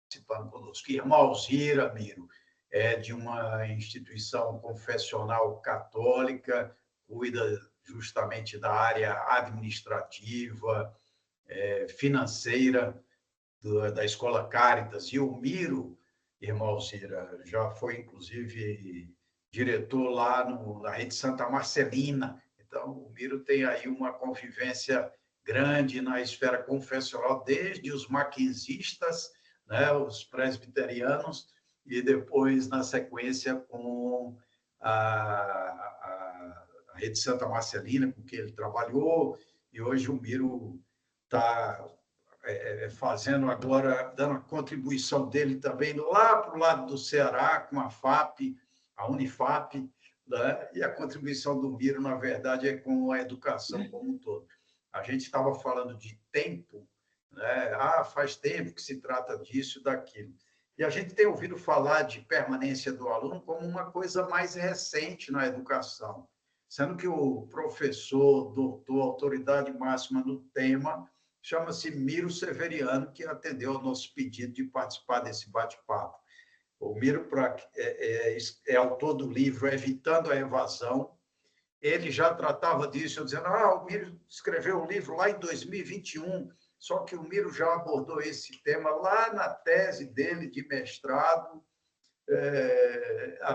participando conosco. Irmã Alzira, Miro, é de uma instituição confessional católica, cuida justamente da área administrativa, financeira da Escola Caritas. E o Miro, irmã Alzira, já foi, inclusive, diretor lá na Rede Santa Marcelina. Então, o Miro tem aí uma convivência grande na esfera confessional, desde os maquinzistas, né, os presbiterianos, e depois, na sequência, com a Rede Santa Marcelina, com que ele trabalhou, e hoje o Miro está fazendo agora, dando a contribuição dele também lá para o lado do Ceará, com a FAP, a Unifap, né? E a contribuição do Miro, na verdade, é com a educação como um todo. A gente estava falando de tempo, né? Faz tempo que se trata disso e daquilo. E a gente tem ouvido falar de permanência do aluno como uma coisa mais recente na educação, sendo que o professor, doutor, autoridade máxima no tema, chama-se Miro Severiano, que atendeu ao nosso pedido de participar desse bate-papo. O Miro é autor do livro Evitando a Evasão. Ele já tratava disso, dizendo, o Miro escreveu um livro lá em 2021, só que o Miro já abordou esse tema lá na tese dele de mestrado,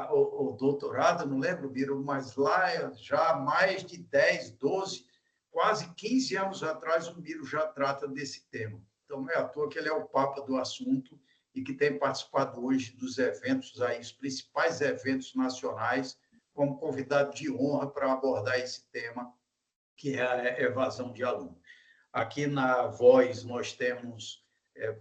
o doutorado, não lembro, Miro, mas lá já há mais de 10, 12, quase 15 anos atrás, o Miro já trata desse tema. Então, não é à toa que ele é o papa do assunto e que tem participado hoje dos eventos, aí, os principais eventos nacionais, como convidado de honra para abordar esse tema, que é a evasão de aluno. Aqui na Voz, nós temos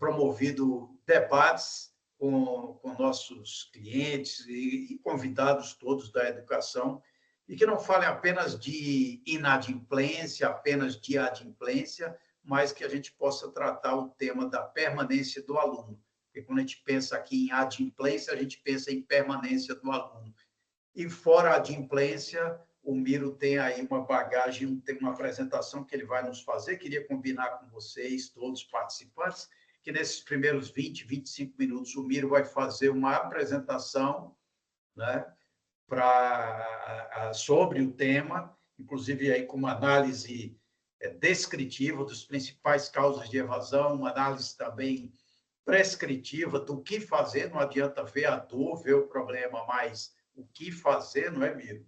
promovido debates com nossos clientes e convidados todos da educação, e que não falem apenas de inadimplência, apenas de adimplência, mas que a gente possa tratar o tema da permanência do aluno. Porque quando a gente pensa aqui em adimplência, a gente pensa em permanência do aluno. E fora a adimplência, o Miro tem aí uma bagagem, tem uma apresentação que ele vai nos fazer. Queria combinar com vocês, todos os participantes, que nesses primeiros 20, 25 minutos, o Miro vai fazer uma apresentação, né, sobre o tema, inclusive aí com uma análise descritiva dos principais causas de evasão, uma análise também prescritiva do que fazer, não adianta ver a dor, ver o problema, mas o que fazer, não é, Miro?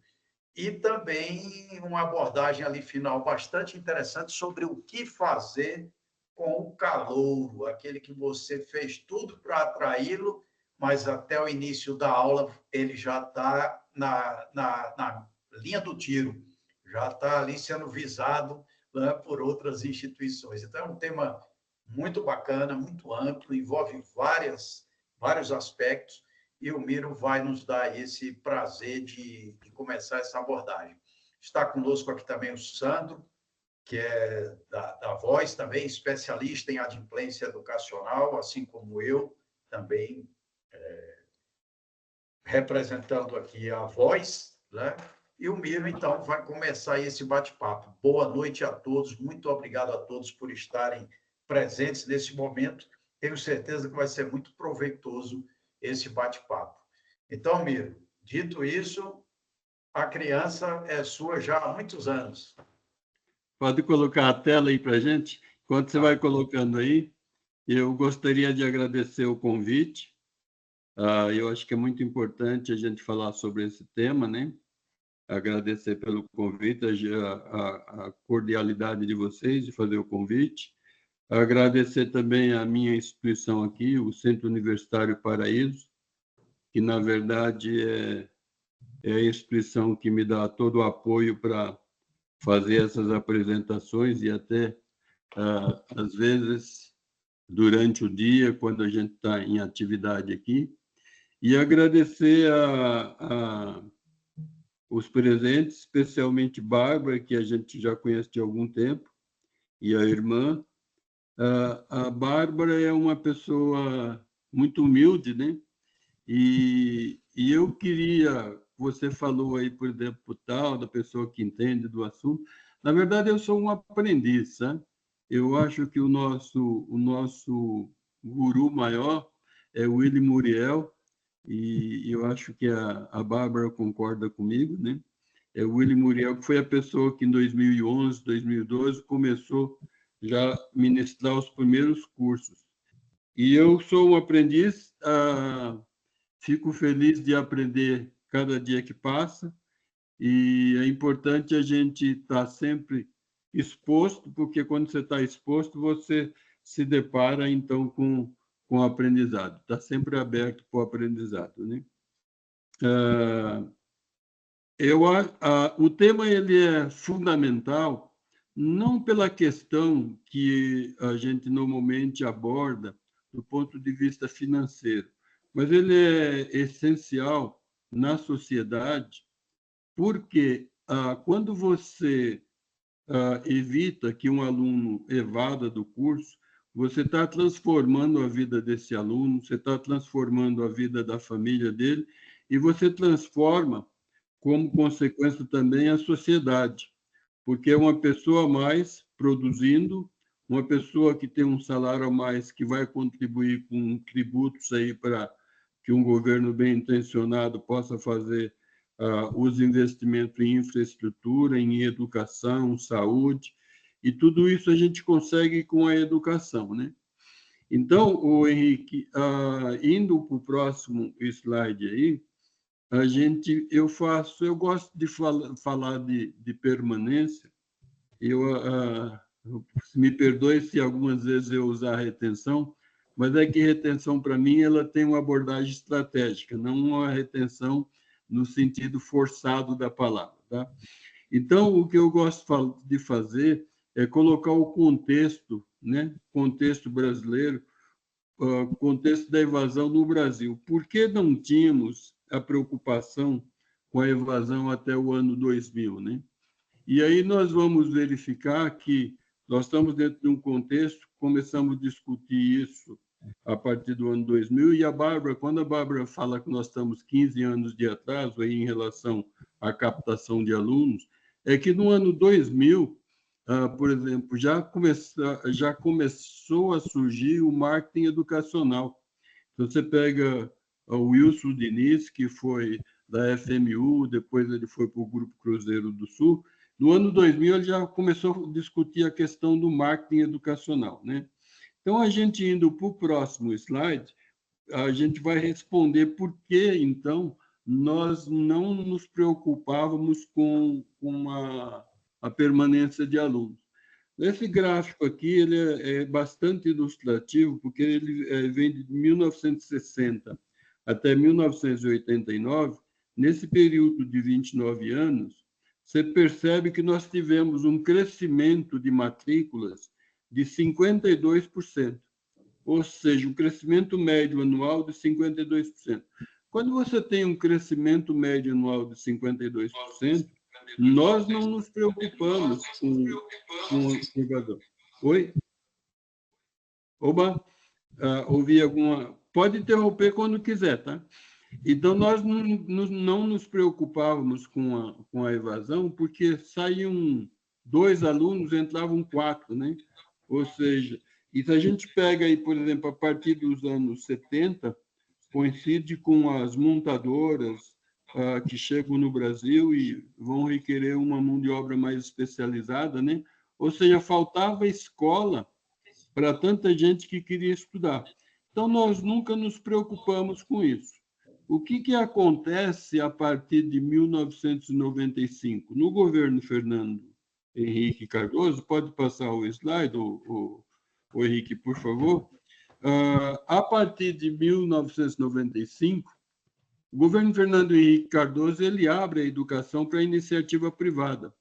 E também uma abordagem ali final bastante interessante sobre o que fazer com o calouro, aquele que você fez tudo para atraí-lo, mas até o início da aula ele já está na linha do tiro, já está ali sendo visado, né, por outras instituições. Então, é um tema muito bacana, muito amplo, envolve vários aspectos, e o Miro vai nos dar esse prazer de começar essa abordagem. Está conosco aqui também o Sandro, que é da Voz, também especialista em adimplência educacional, assim como eu, também representando aqui a Voz, né? E o Miro, então, vai começar esse bate-papo. Boa noite a todos, muito obrigado a todos por estarem presentes nesse momento. Tenho certeza que vai ser muito proveitoso esse bate-papo. Então, Miro, dito isso, a criança é sua já há muitos anos. Pode colocar a tela aí para a gente? Enquanto você vai colocando aí, eu gostaria de agradecer o convite. Eu acho que é muito importante a gente falar sobre esse tema, né? Agradecer pelo convite, a cordialidade de vocês de fazer o convite. Agradecer também a minha instituição aqui, o Centro Universitário Paraíso, que, na verdade, é a instituição que me dá todo o apoio para fazer essas apresentações e até, às vezes, durante o dia, quando a gente está em atividade aqui. E agradecer os presentes, especialmente Bárbara, que a gente já conhece de algum tempo, e a irmã. A Bárbara é uma pessoa muito humilde, né? E eu queria, você falou aí, por exemplo, tal, da pessoa que entende do assunto. Na verdade, eu sou um aprendiz, sabe? Eu acho que o nosso guru maior é o Willy Muriel, e eu acho que a Bárbara concorda comigo, né? É o Willy Muriel, que foi a pessoa que em 2011, 2012, começou já a ministrar os primeiros cursos. E eu sou um aprendiz, fico feliz de aprender cada dia que passa, e é importante a gente estar sempre exposto, porque quando você está exposto, você se depara, então, com o aprendizado. Está sempre aberto para o aprendizado, né? O tema ele é fundamental, não pela questão que a gente normalmente aborda do ponto de vista financeiro, mas ele é essencial na sociedade, porque quando você evita que um aluno evada do curso, você está transformando a vida desse aluno, você está transformando a vida da família dele, e você transforma, como consequência também, a sociedade, porque é uma pessoa a mais produzindo, uma pessoa que tem um salário a mais que vai contribuir com tributos aí para que um governo bem intencionado possa fazer os investimentos em infraestrutura, em educação, saúde, e tudo isso a gente consegue com a educação, né? Então, o Henrique, indo para o próximo slide aí, eu gosto de falar de permanência. Me perdoe se algumas vezes eu usar retenção, mas é que retenção, para mim, ela tem uma abordagem estratégica, não uma retenção no sentido forçado da palavra, tá? Então, o que eu gosto de fazer é colocar o contexto, né? Contexto brasileiro, contexto da evasão no Brasil. Por que não tínhamos a preocupação com a evasão até o ano 2000, né? E aí nós vamos verificar que nós estamos dentro de um contexto, começamos a discutir isso a partir do ano 2000, e quando a Bárbara fala que nós estamos 15 anos de atraso aí em relação à captação de alunos, é que no ano 2000, por exemplo, já começou a surgir o marketing educacional. Então, você pega o Wilson Diniz, que foi da FMU, depois ele foi para o Grupo Cruzeiro do Sul. No ano 2000, ele já começou a discutir a questão do marketing educacional, né? Então, a gente indo para o próximo slide, a gente vai responder por que, então, nós não nos preocupávamos com a permanência de alunos. Esse gráfico aqui ele é bastante ilustrativo, porque ele vem de 1960 até 1989. Nesse período de 29 anos, você percebe que nós tivemos um crescimento de matrículas de 52%, ou seja, um crescimento médio anual de 52%. Quando você tem um crescimento médio anual de 52%, nós não nos preocupamos com o jogador. Oi? Oba, ouvi alguma... Pode interromper quando quiser, tá? Então, nós não nos preocupávamos com a evasão, porque saíam 2 alunos, entravam 4, né? Ou seja, e se a gente pega aí, por exemplo, a partir dos anos 70, coincide com as montadoras que chegam no Brasil e vão requerer uma mão de obra mais especializada, né? Ou seja, faltava escola para tanta gente que queria estudar. Então, nós nunca nos preocupamos com isso. O que acontece a partir de 1995? No governo Fernando Henrique Cardoso, pode passar o slide, o Henrique, por favor. A partir de 1995, o governo Fernando Henrique Cardoso ele abre a educação para a iniciativa privada.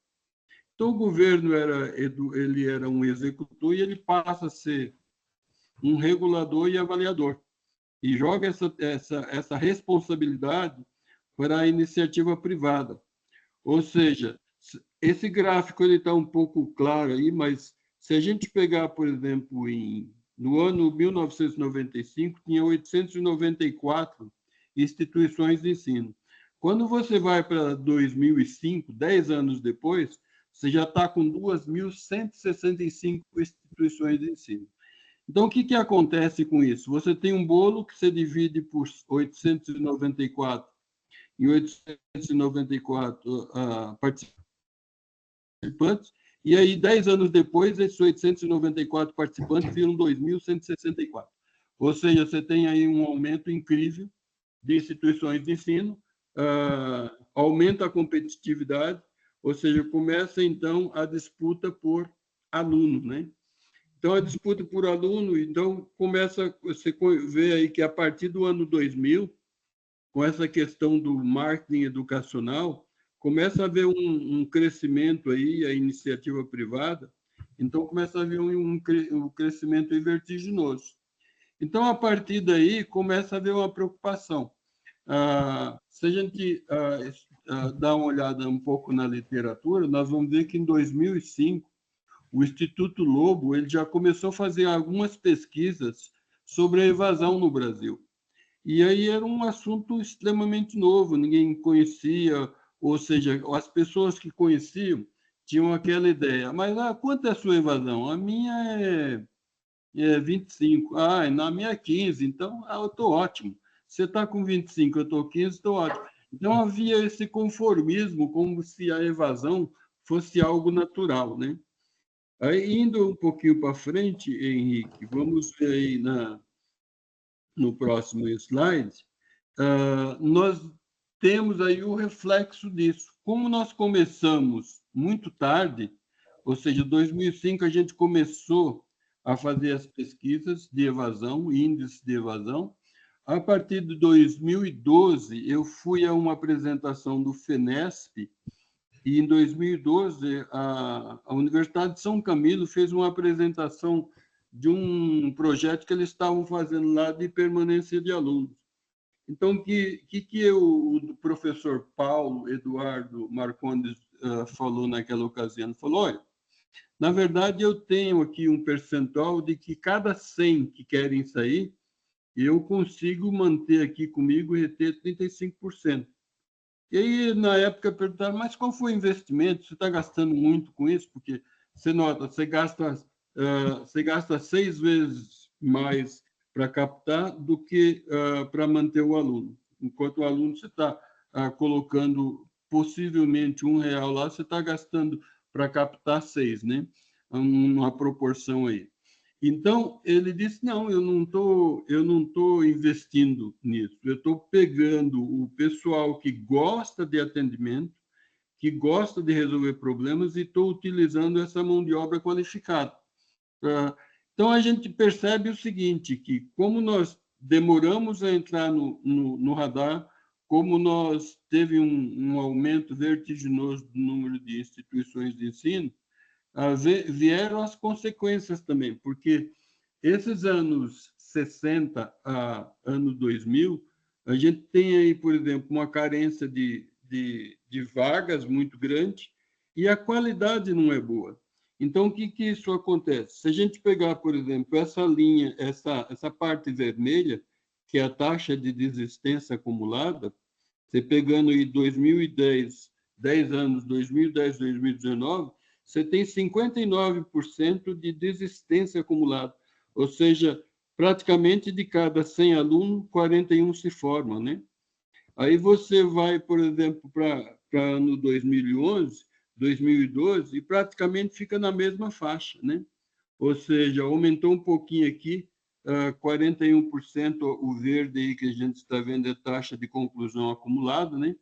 Então, o governo ele era um executor e ele passa a ser um regulador e avaliador. E joga essa responsabilidade para a iniciativa privada. Ou seja, esse gráfico está um pouco claro aí, mas se a gente pegar, por exemplo, no ano 1995, tinha 894 instituições de ensino. Quando você vai para 2005, 10 anos depois, você já está com 2.165 instituições de ensino. Então, o que acontece com isso? Você tem um bolo que você divide por 894 em 894 participantes, e aí, 10 anos depois, esses 894 participantes viram 2.164. Ou seja, você tem aí um aumento incrível de instituições de ensino, aumenta a competitividade, ou seja, começa, então, a disputa por aluno, né? Então, a disputa por aluno, então, começa, você vê aí que a partir do ano 2000, com essa questão do marketing educacional, começa a haver um crescimento aí, a iniciativa privada, então começa a haver um crescimento vertiginoso. Então, a partir daí, começa a haver uma preocupação. Se a gente dá uma olhada um pouco na literatura, nós vamos ver que em 2005, o Instituto Lobo ele já começou a fazer algumas pesquisas sobre a evasão no Brasil. E aí era um assunto extremamente novo, ninguém conhecia, ou seja, as pessoas que conheciam tinham aquela ideia. Mas quanto é a sua evasão? A minha é 25. Na minha é 15. Então, eu estou ótimo. Você está com 25, eu estou 15, estou ótimo. Então, havia esse conformismo, como se a evasão fosse algo natural, né? Aí, indo um pouquinho para frente, Henrique, vamos ver aí no próximo slide, nós temos aí o reflexo disso. Como nós começamos muito tarde, ou seja, em 2005 a gente começou a fazer as pesquisas de evasão, índice de evasão. A partir de 2012, eu fui a uma apresentação do FENESP, e em 2012, a Universidade de São Camilo fez uma apresentação de um projeto que eles estavam fazendo lá de permanência de alunos. Então, o professor Paulo Eduardo Marcondes falou naquela ocasião? Falou, olha, na verdade, eu tenho aqui um percentual de que cada 100 que querem sair, eu consigo manter aqui comigo e reter 35%. E aí, na época, perguntaram, mas qual foi o investimento? Você está gastando muito com isso? Porque você nota, você gasta 6 vezes mais para captar do que para manter o aluno. Enquanto o aluno você está colocando possivelmente R$1 lá, você está gastando para captar 6, né? Uma proporção aí. Então, ele disse, não, eu não tô investindo nisso, eu estou pegando o pessoal que gosta de atendimento, que gosta de resolver problemas e estou utilizando essa mão de obra qualificada. Então, a gente percebe o seguinte, que como nós demoramos a entrar no radar, como nós teve um aumento vertiginoso do número de instituições de ensino, vieram as consequências também, porque esses anos 60 a ano 2000, a gente tem aí, por exemplo, uma carência de vagas muito grande e a qualidade não é boa. Então, o que isso acontece? Se a gente pegar, por exemplo, essa linha, essa parte vermelha, que é a taxa de desistência acumulada, você pegando aí 2010, 10 anos, 2010, 2019, você tem 59% de desistência acumulada, ou seja, praticamente de cada 100 alunos, 41 se formam, né? Aí você vai, por exemplo, para ano 2011, 2012, e praticamente fica na mesma faixa, né? Ou seja, aumentou um pouquinho aqui, 41% o verde aí que a gente está vendo é taxa de conclusão acumulada, né?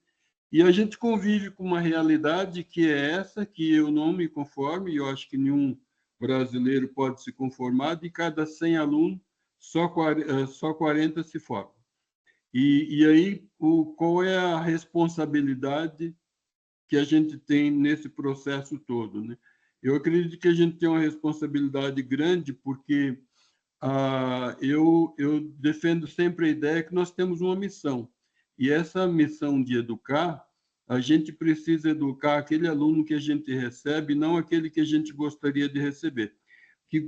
E a gente convive com uma realidade que é essa, que eu não me conformo, e eu acho que nenhum brasileiro pode se conformar, de cada 100 alunos, só 40 se formam. E aí, qual é a responsabilidade que a gente tem nesse processo todo, né? Eu acredito que a gente tem uma responsabilidade grande, porque eu defendo sempre a ideia que nós temos uma missão. E essa missão de educar, a gente precisa educar aquele aluno que a gente recebe, não aquele que a gente gostaria de receber.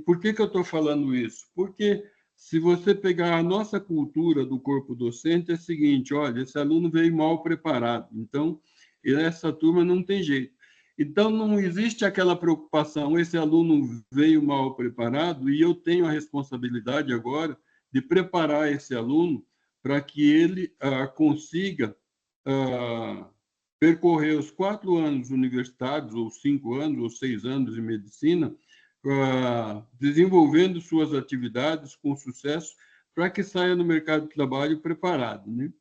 Por que eu estou falando isso? Porque se você pegar a nossa cultura do corpo docente, é o seguinte, olha, esse aluno veio mal preparado, então essa turma não tem jeito. Então, não existe aquela preocupação, esse aluno veio mal preparado e eu tenho a responsabilidade agora de preparar esse aluno para que ele consiga percorrer os 4 anos universitários, ou 5 anos, ou 6 anos de medicina, desenvolvendo suas atividades com sucesso, para que saia no mercado de trabalho preparado, né?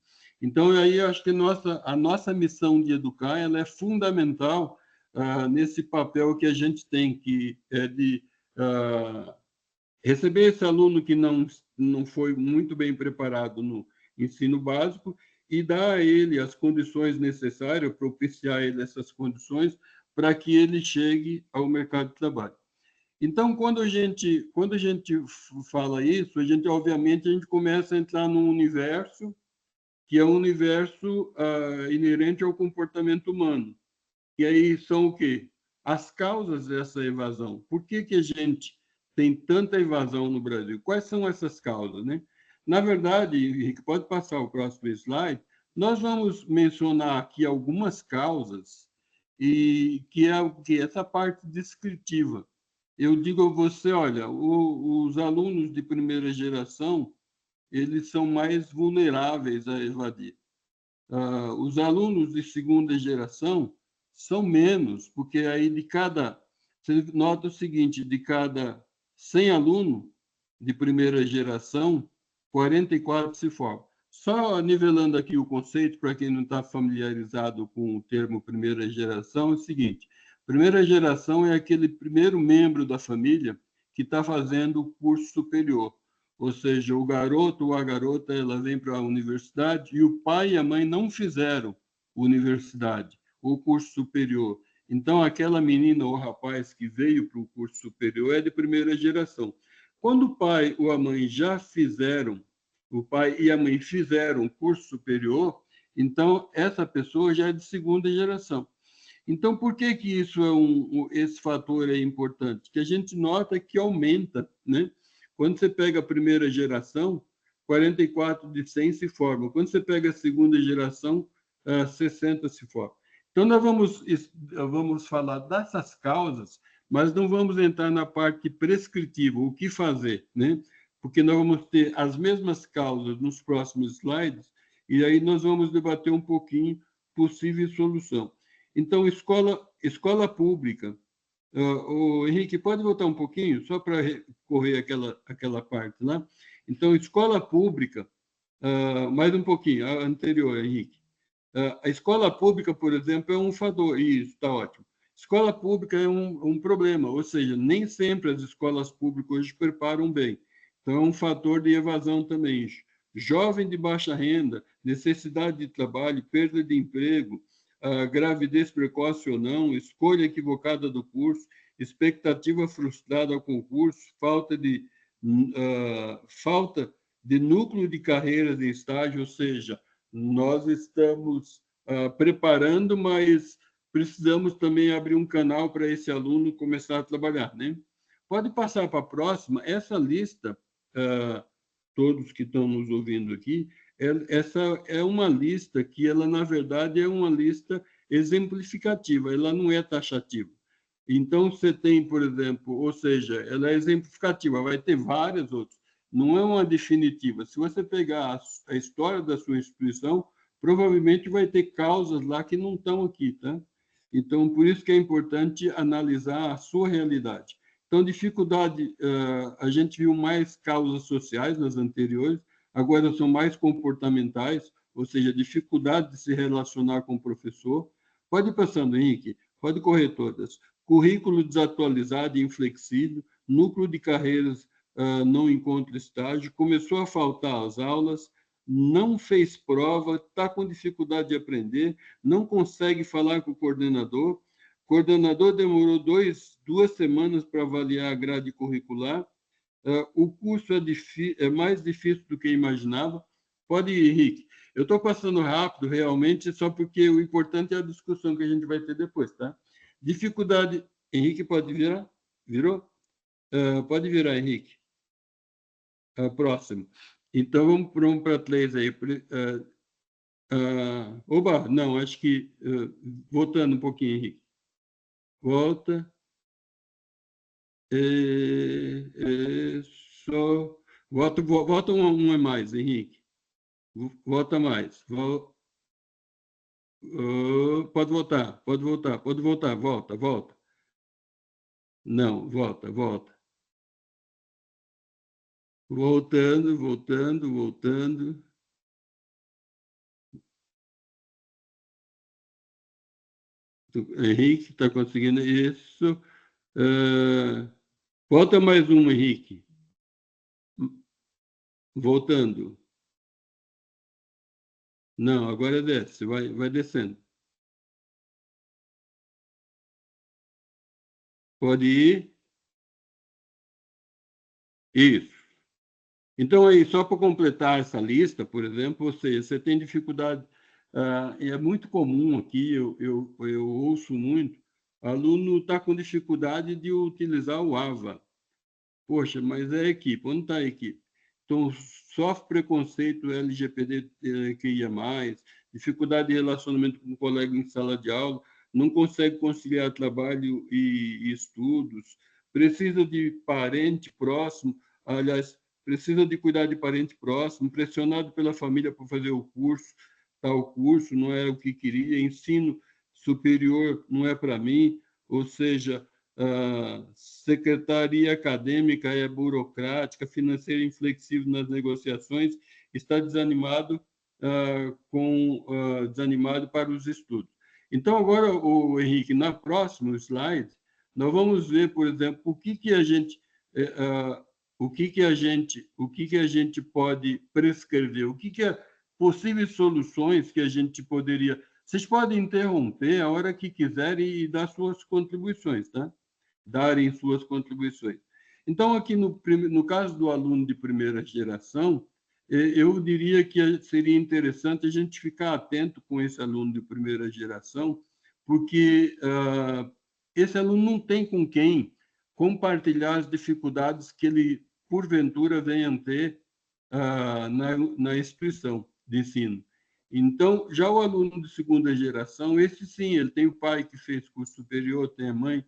Então, aí eu acho que a nossa missão de educar ela é fundamental nesse papel que a gente tem, que é de receber esse aluno que não foi muito bem preparado no ensino básico e dar a ele as condições necessárias, propiciar a ele essas condições para que ele chegue ao mercado de trabalho. Então, quando a gente fala isso, obviamente, a gente começa a entrar num universo que é um universo inerente ao comportamento humano. E aí são o quê? As causas dessa evasão. Por que a gente tem tanta evasão no Brasil? Quais são essas causas, né? Na verdade, Henrique, pode passar o próximo slide, nós vamos mencionar aqui algumas causas e que é essa parte descritiva. Eu digo a você, olha, os alunos de primeira geração, eles são mais vulneráveis a evadir. Os alunos de segunda geração são menos, porque aí você nota o seguinte, de cada 100 alunos de primeira geração, 44 se formam. Só nivelando aqui o conceito, para quem não está familiarizado com o termo primeira geração, é o seguinte, primeira geração é aquele primeiro membro da família que está fazendo o curso superior. Ou seja, o garoto ou a garota ela vem para a universidade e o pai e a mãe não fizeram universidade ou curso superior. Então, aquela menina ou rapaz que veio para o curso superior é de primeira geração. Quando o pai ou a mãe já fizeram, o pai e a mãe fizeram curso superior, então essa pessoa já é de segunda geração. Então, por que isso esse fator é importante? Que a gente nota que aumenta, né? Quando você pega a primeira geração, 44 de 100 se formam. Quando você pega a segunda geração, 60 se formam. Então, nós vamos falar dessas causas, mas não vamos entrar na parte prescritiva, o que fazer, né? Porque nós vamos ter as mesmas causas nos próximos slides, e aí nós vamos debater um pouquinho possível solução. Então, escola pública. O Henrique, pode voltar um pouquinho, só para correr aquela parte lá? Então, escola pública, mais um pouquinho, a anterior, Henrique. A escola pública, por exemplo, é um fator, isso, está ótimo. Escola pública é um problema, ou seja, nem sempre as escolas públicas hoje preparam bem. Então, é um fator de evasão também. Jovem de baixa renda, necessidade de trabalho, perda de emprego, gravidez precoce ou não, escolha equivocada do curso, expectativa frustrada ao concurso, falta de núcleo de carreiras em estágio, ou seja, nós estamos preparando, mas precisamos também abrir um canal para esse aluno começar a trabalhar, né? Pode passar para a próxima. Essa lista, todos que estão nos ouvindo aqui, essa é uma lista que ela, na verdade, é uma lista exemplificativa, ela não é taxativa. Então, você tem, por exemplo, ou seja, ela é exemplificativa, vai ter várias outras, não é uma definitiva. Se você pegar a história da sua instituição, provavelmente vai ter causas lá que não estão aqui, tá? Então, por isso que é importante analisar a sua realidade. Então, dificuldade, a gente viu mais causas sociais nas anteriores, agora são mais comportamentais, ou seja, dificuldade de se relacionar com o professor. Pode ir passando, Henrique, pode correr todas. Currículo desatualizado e inflexível, núcleo de carreiras não encontra estágio, começou a faltar às aulas, não fez prova, está com dificuldade de aprender, não consegue falar com o coordenador demorou 2 semanas para avaliar a grade curricular, o curso é mais difícil do que imaginava. Pode ir, Henrique. Eu estou passando rápido, realmente, só porque o importante é a discussão que a gente vai ter depois, tá? Dificuldade... Henrique, pode virar? Virou? Pode virar, Henrique. Próximo. Então, vamos para 3 aí. Oba, não, acho que... voltando um pouquinho, Henrique. volta. Isso. Volta um a mais, Henrique. Volta mais. Pode voltar, volta. Não, volta. Voltando. Henrique, está conseguindo isso. Volta mais um, Henrique. Voltando. Não, agora desce, vai descendo. Pode ir. Isso. Então, aí, só para completar essa lista, por exemplo, você tem dificuldade, e é muito comum aqui, eu ouço muito, aluno está com dificuldade de utilizar o AVA. Poxa, mas é a equipe, onde está a equipe? Então, sofre preconceito LGBTQIA+, dificuldade de relacionamento com o colega em sala de aula, não consegue conciliar trabalho e estudos, precisa de parente próximo, aliás, precisa de cuidar de parente próximo, pressionado pela família para fazer o curso, tal curso, não era o que queria, ensino superior não é para mim, ou seja, secretaria acadêmica é burocrática, financeira inflexível nas negociações, está desanimado desanimado para os estudos. Então, agora, o Henrique, na próxima slide, nós vamos ver, por exemplo, o que a gente pode prescrever, o que é possíveis soluções que a gente poderia. Vocês podem interromper a hora que quiserem e dar suas contribuições, tá? Darem suas contribuições. Então, aqui no caso do aluno de primeira geração, eu diria que seria interessante a gente ficar atento com esse aluno de primeira geração, porque esse aluno não tem com quem compartilhar as dificuldades que ele, porventura, venha a ter na instituição de ensino. Então, já o aluno de segunda geração, esse sim, ele tem o pai que fez curso superior, tem a mãe,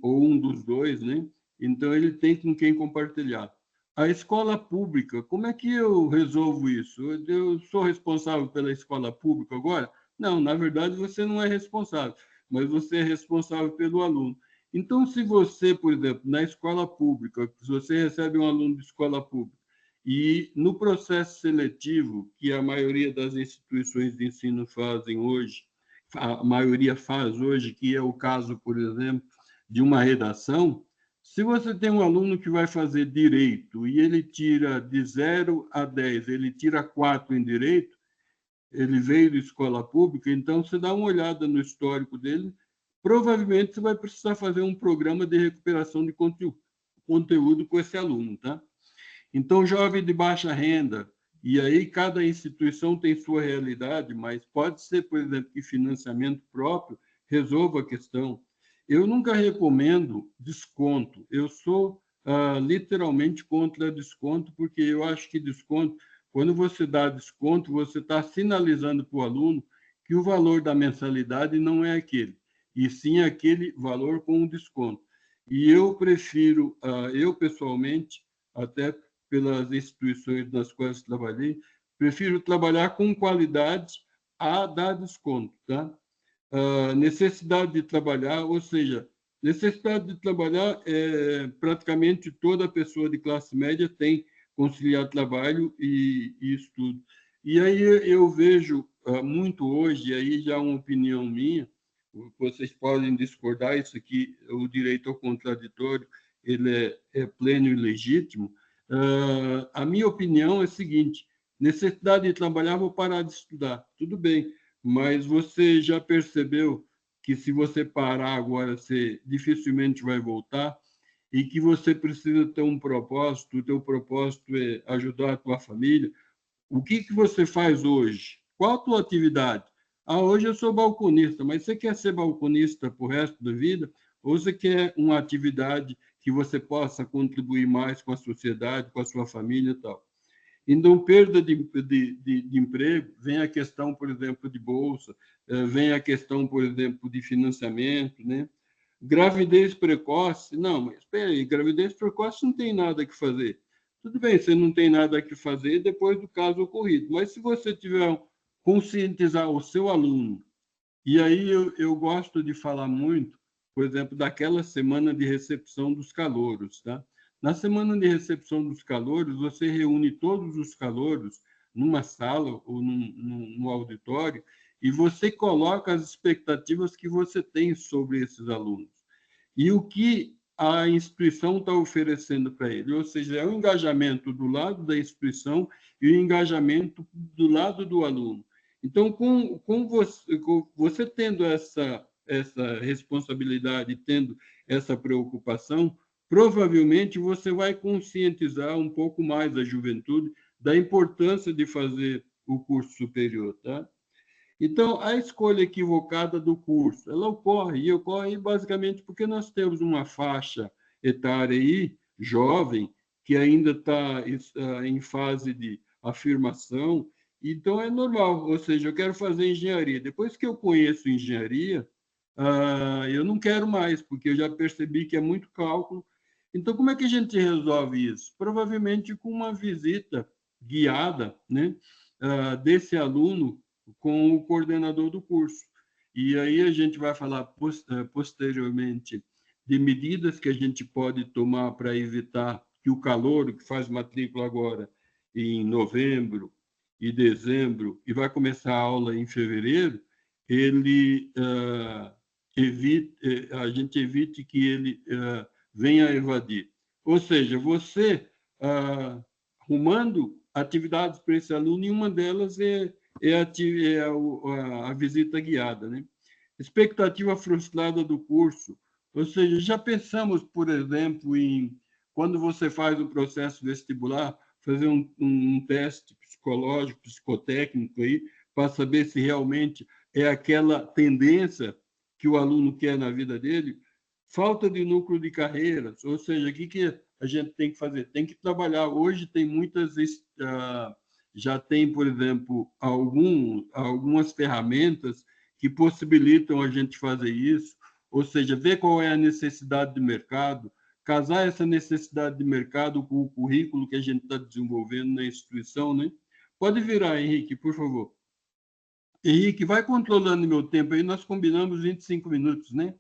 ou um dos dois, né? Então, ele tem com quem compartilhar. A escola pública, como é que eu resolvo isso? Eu sou responsável pela escola pública agora? Não, na verdade, você não é responsável, mas você é responsável pelo aluno. Então, se você, por exemplo, na escola pública, se você recebe um aluno de escola pública, e no processo seletivo, que a maioria das instituições de ensino fazem hoje, a maioria faz hoje, que é o caso, por exemplo, de uma redação, se você tem um aluno que vai fazer direito e ele tira de 0 a 10, ele tira 4 em direito, ele veio de escola pública, então você dá uma olhada no histórico dele, provavelmente você vai precisar fazer um programa de recuperação de conteúdo com esse aluno, tá? Então, jovem de baixa renda, e aí cada instituição tem sua realidade, mas pode ser, por exemplo, que financiamento próprio resolva a questão. Eu nunca recomendo desconto. Eu sou literalmente contra desconto, porque eu acho que desconto, quando você dá desconto, você está sinalizando para o aluno que o valor da mensalidade não é aquele, e sim aquele valor com o desconto. E eu prefiro, eu pessoalmente, até pelas instituições nas quais trabalhei, prefiro trabalhar com qualidade a dar desconto, tá? Necessidade de trabalhar, ou seja, necessidade de trabalhar, praticamente toda pessoa de classe média tem conciliar trabalho e estudo. E aí eu vejo muito hoje, aí já uma opinião minha, vocês podem discordar, isso aqui, o direito ao contraditório, ele é pleno e legítimo. A minha opinião é a seguinte: necessidade de trabalhar, vou parar de estudar. Tudo bem, mas você já percebeu que se você parar agora, você dificilmente vai voltar e que você precisa ter um propósito, o teu propósito é ajudar a tua família. O que você faz hoje? Qual a tua atividade? Hoje eu sou balconista, mas você quer ser balconista para o resto da vida? Ou você quer uma atividade que você possa contribuir mais com a sociedade, com a sua família e tal? Então, perda de emprego, vem a questão, por exemplo, de bolsa, vem a questão, por exemplo, de financiamento, né? Gravidez precoce, não, mas espera aí, gravidez precoce não tem nada que fazer. Tudo bem, você não tem nada que fazer depois do caso ocorrido, mas se você tiver conscientizar o seu aluno, e aí eu gosto de falar muito, por exemplo, daquela semana de recepção dos calouros, tá? Na semana de recepção dos calouros, você reúne todos os calouros numa sala ou num auditório e você coloca as expectativas que você tem sobre esses alunos e o que a instituição está oferecendo para ele, ou seja, é o engajamento do lado da instituição e o engajamento do lado do aluno. Então, com você tendo essa responsabilidade, tendo essa preocupação, provavelmente você vai conscientizar um pouco mais a juventude da importância de fazer o curso superior, tá? Então, a escolha equivocada do curso, ela ocorre basicamente porque nós temos uma faixa etária aí, jovem, que ainda está em fase de afirmação, então é normal, ou seja, eu quero fazer engenharia. Depois que eu conheço engenharia, eu não quero mais, porque eu já percebi que é muito cálculo. Então, como é que a gente resolve isso? Provavelmente com uma visita guiada, né, desse aluno com o coordenador do curso. E aí a gente vai falar posteriormente de medidas que a gente pode tomar para evitar que o calouro, que faz matrícula agora em novembro e dezembro, e vai começar a aula em fevereiro, ele a gente evite que ele venha a evadir. Ou seja, você arrumando atividades para esse aluno, e uma delas é a visita guiada, né? Expectativa frustrada do curso, ou seja, já pensamos, por exemplo, em quando você faz o processo vestibular, fazer um teste psicológico, psicotécnico aí, para saber se realmente é aquela tendência que o aluno quer na vida dele. Falta de núcleo de carreiras, ou seja, o que a gente tem que fazer? Tem que trabalhar. Hoje tem muitas já tem, por exemplo, algumas ferramentas que possibilitam a gente fazer isso, ou seja, ver qual é a necessidade de mercado, casar essa necessidade de mercado com o currículo que a gente está desenvolvendo na instituição, né? Pode virar, Henrique, por favor. Henrique, vai controlando meu tempo aí, nós combinamos 25 minutos, né?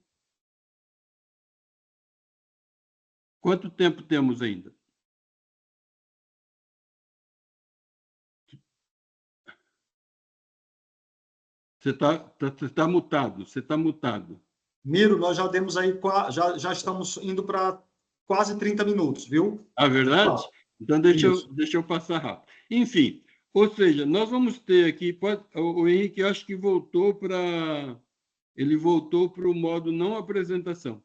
Quanto tempo temos ainda? Você tá mutado, você está mutado. Miro, nós já demos aí, já estamos indo para quase 30 minutos, viu? Ah, verdade? Então, deixa eu passar rápido. Enfim, ou seja, nós vamos ter aqui, o Henrique, eu acho que ele voltou para o modo não apresentação.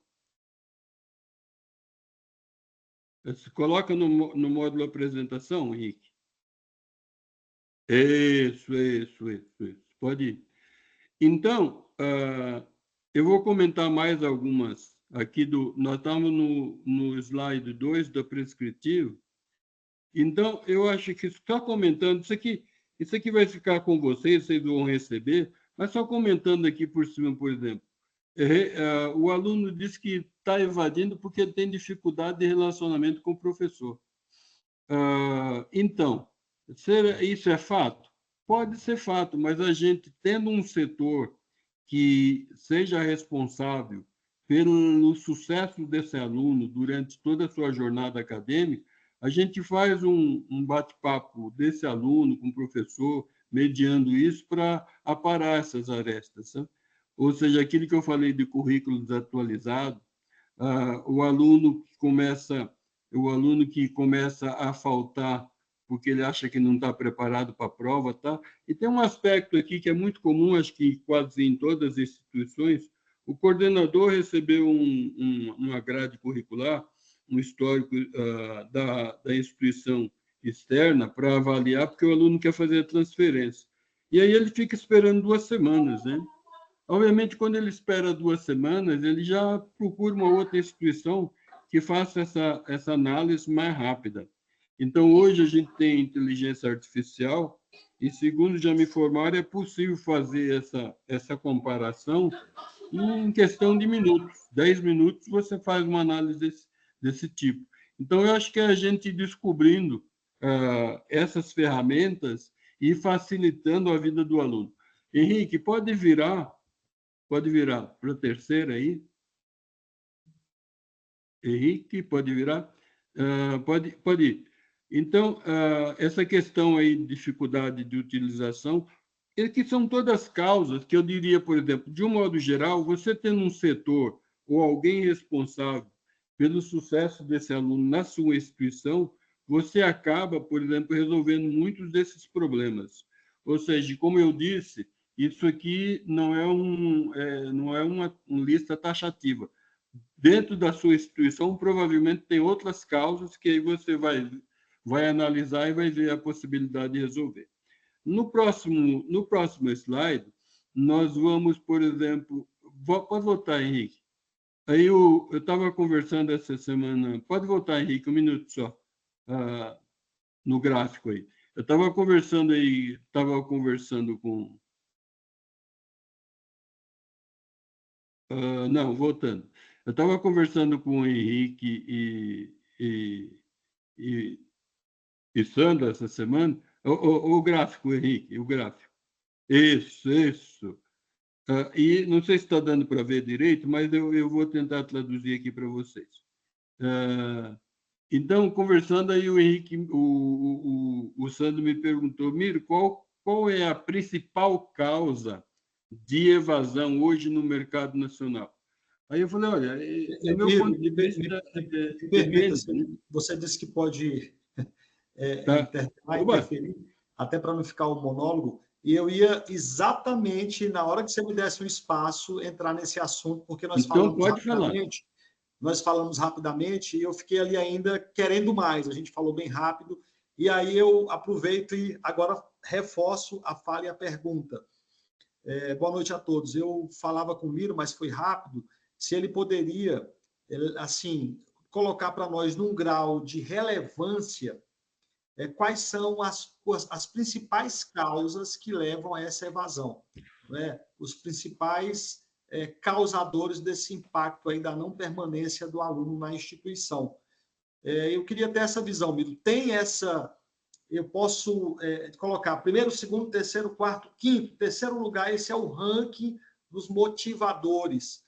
Você coloca no módulo apresentação, Henrique. Isso. Pode ir. Então, eu vou comentar mais algumas aqui nós estamos no slide 2 do prescritivo. Então, eu acho que só comentando, isso aqui vai ficar com vocês vão receber, mas só comentando aqui por cima, por exemplo, o aluno diz que está evadindo porque tem dificuldade de relacionamento com o professor. Então, isso é fato? Pode ser fato, mas a gente, tendo um setor que seja responsável pelo sucesso desse aluno durante toda a sua jornada acadêmica, a gente faz um bate-papo desse aluno com o professor, mediando isso para aparar essas arestas. Sabe? Ou seja, aquilo que eu falei de currículo desatualizado, o aluno que começa a faltar porque ele acha que não está preparado para a prova, tá? E tem um aspecto aqui que é muito comum, acho que quase em todas as instituições, o coordenador recebeu uma grade curricular, um histórico da instituição externa para avaliar, porque o aluno quer fazer a transferência. E aí ele fica esperando 2 semanas, né? Obviamente, quando ele espera 2 semanas, ele já procura uma outra instituição que faça essa análise mais rápida. Então, hoje a gente tem inteligência artificial e, segundo já me informaram, é possível fazer essa comparação em questão de minutos. 10 minutos você faz uma análise desse tipo. Então, eu acho que é a gente descobrindo essas ferramentas e facilitando a vida do aluno. Henrique, pode virar para a terceira aí. Henrique, pode virar? Pode ir. Então, essa questão aí de dificuldade de utilização, que são todas causas que eu diria, por exemplo, de um modo geral, você tendo um setor ou alguém responsável pelo sucesso desse aluno na sua instituição, você acaba, por exemplo, resolvendo muitos desses problemas. Ou seja, como eu disse, isso aqui não é uma lista taxativa. Dentro da sua instituição, provavelmente tem outras causas que aí você vai analisar e vai ver a possibilidade de resolver. No próximo slide, nós vamos, por exemplo... Pode voltar, Henrique. Aí eu estava conversando essa semana... Pode voltar, Henrique, um minuto só, no gráfico aí. Eu estava conversando com... não, voltando. Eu estava conversando com o Henrique e Sandra essa semana. O gráfico, Henrique, o gráfico. Isso. E não sei se está dando para ver direito, mas eu vou tentar traduzir aqui para vocês. Então, conversando aí, o Henrique, o Sandro me perguntou, Miro, qual é a principal causa de evasão hoje no mercado nacional? Aí eu falei, olha, do meu ponto de vista... Permita, você disse que pode interferir, até para não ficar um monólogo, e eu ia exatamente, na hora que você me desse um espaço, entrar nesse assunto, porque nós falamos rapidamente, e eu fiquei ali ainda querendo mais, a gente falou bem rápido, e aí eu aproveito e agora reforço a fala e a pergunta. Boa noite a todos. Eu falava com o Miro, mas foi rápido, se ele poderia, assim, colocar para nós num grau de relevância quais são as principais causas que levam a essa evasão, né? Os principais causadores desse impacto aí da não permanência do aluno na instituição. Eu queria ter essa visão, Miro. Tem essa... Eu posso colocar primeiro, segundo, terceiro, quarto, quinto, terceiro lugar, esse é o ranking dos motivadores.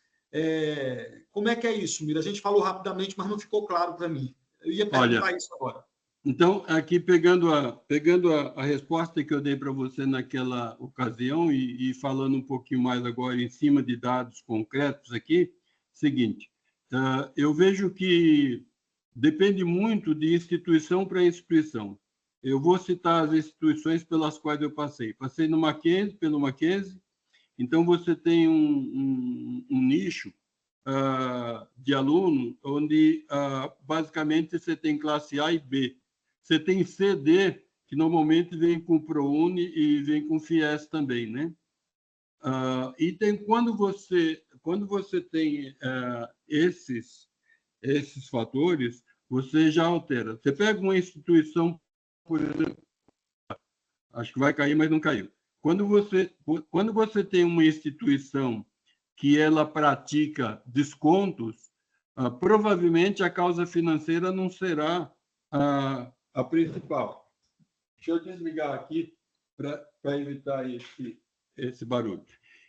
Como é que é isso, Miro? A gente falou rapidamente, mas não ficou claro para mim. Eu ia perguntar isso agora. Então, aqui, pegando a resposta que eu dei para você naquela ocasião e falando um pouquinho mais agora em cima de dados concretos aqui, seguinte, eu vejo que depende muito de instituição para instituição. Eu vou citar as instituições pelas quais eu passei. Passei pelo Mackenzie, então você tem um nicho de aluno onde, basicamente, você tem classe A e B. Você tem C, D, que normalmente vem com ProUni e vem com FIES também, né? E tem, quando você tem esses fatores, você já altera. Você pega uma instituição, por exemplo, acho que vai cair, mas não caiu. Quando você tem uma instituição que ela pratica descontos, provavelmente a causa financeira não será a principal. Deixa eu desligar aqui para evitar esse barulho.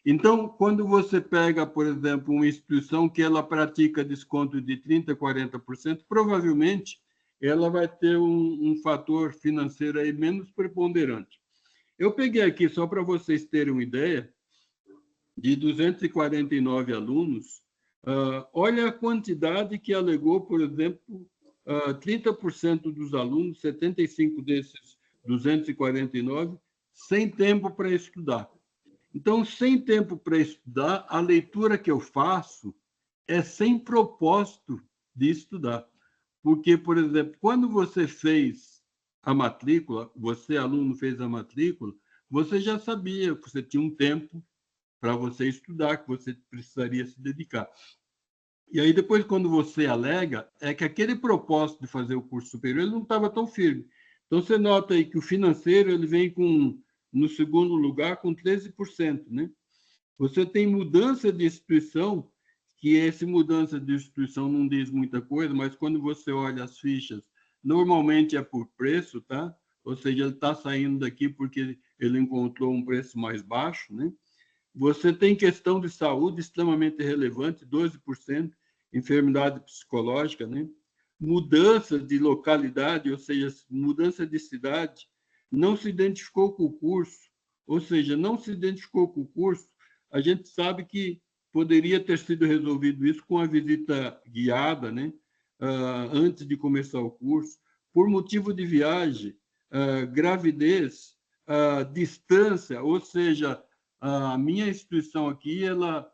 Então, quando você pega, por exemplo, uma instituição que ela pratica desconto de 30%, 40%, provavelmente ela vai ter um fator financeiro aí menos preponderante. Eu peguei aqui, só para vocês terem uma ideia, de 249 alunos, olha a quantidade que alegou, por exemplo, 30% dos alunos, 75 desses 249, sem tempo para estudar. Então, sem tempo para estudar, a leitura que eu faço é sem propósito de estudar. Porque, por exemplo, quando você fez a matrícula, você, aluno, fez a matrícula, você já sabia que você tinha um tempo para você estudar, que você precisaria se dedicar. E aí, depois, quando você alega, é que aquele propósito de fazer o curso superior ele não estava tão firme. Então, você nota aí que o financeiro ele vem no segundo lugar com 13%, né? Você tem mudança de instituição, que essa mudança de instituição não diz muita coisa, mas quando você olha as fichas, normalmente é por preço, tá? Ou seja, ele está saindo daqui porque ele encontrou um preço mais baixo, né? Você tem questão de saúde extremamente relevante, 12%, enfermidade psicológica, né? Mudança de localidade, ou seja, mudança de cidade, não se identificou com o curso, ou seja, não se identificou com o curso, a gente sabe que poderia ter sido resolvido isso com a visita guiada, né? Antes de começar o curso, por motivo de viagem, gravidez, distância, ou seja, a minha instituição aqui, ela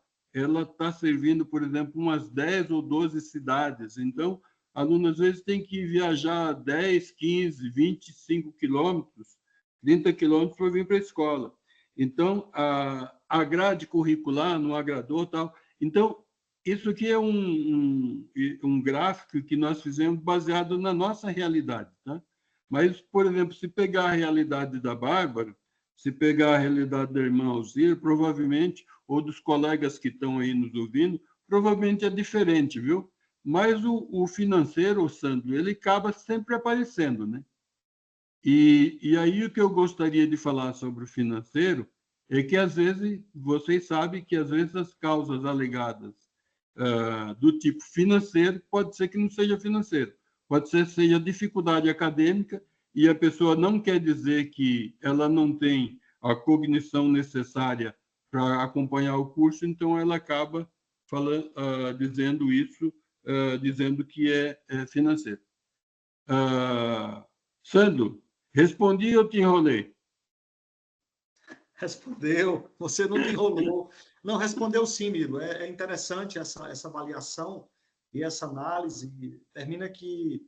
está servindo, por exemplo, umas 10 ou 12 cidades. Então, alunos, às vezes, têm que viajar 10, 15, 25 quilômetros, 30 quilômetros para vir para a escola. Então, a grade curricular não agradou, tal. Então, isso aqui é um gráfico que nós fizemos baseado na nossa realidade, tá? Mas, por exemplo, se pegar a realidade da Bárbara, se pegar a realidade da irmã Alzira, provavelmente, ou dos colegas que estão aí nos ouvindo, provavelmente é diferente, viu? Mas o financeiro, Sandro, ele acaba sempre aparecendo, né? E aí o que eu gostaria de falar sobre o financeiro é que, às vezes, vocês sabem que, às vezes, as causas alegadas do tipo financeiro pode ser que não seja financeiro, pode ser que seja dificuldade acadêmica e a pessoa não quer dizer que ela não tem a cognição necessária para acompanhar o curso, então ela acaba falando, dizendo isso, dizendo que é financeiro. Sandro, respondi ou te enrolei? Respondeu, você não te enrolou. Não, respondeu sim, Miro. É interessante essa avaliação e essa análise. Termina que...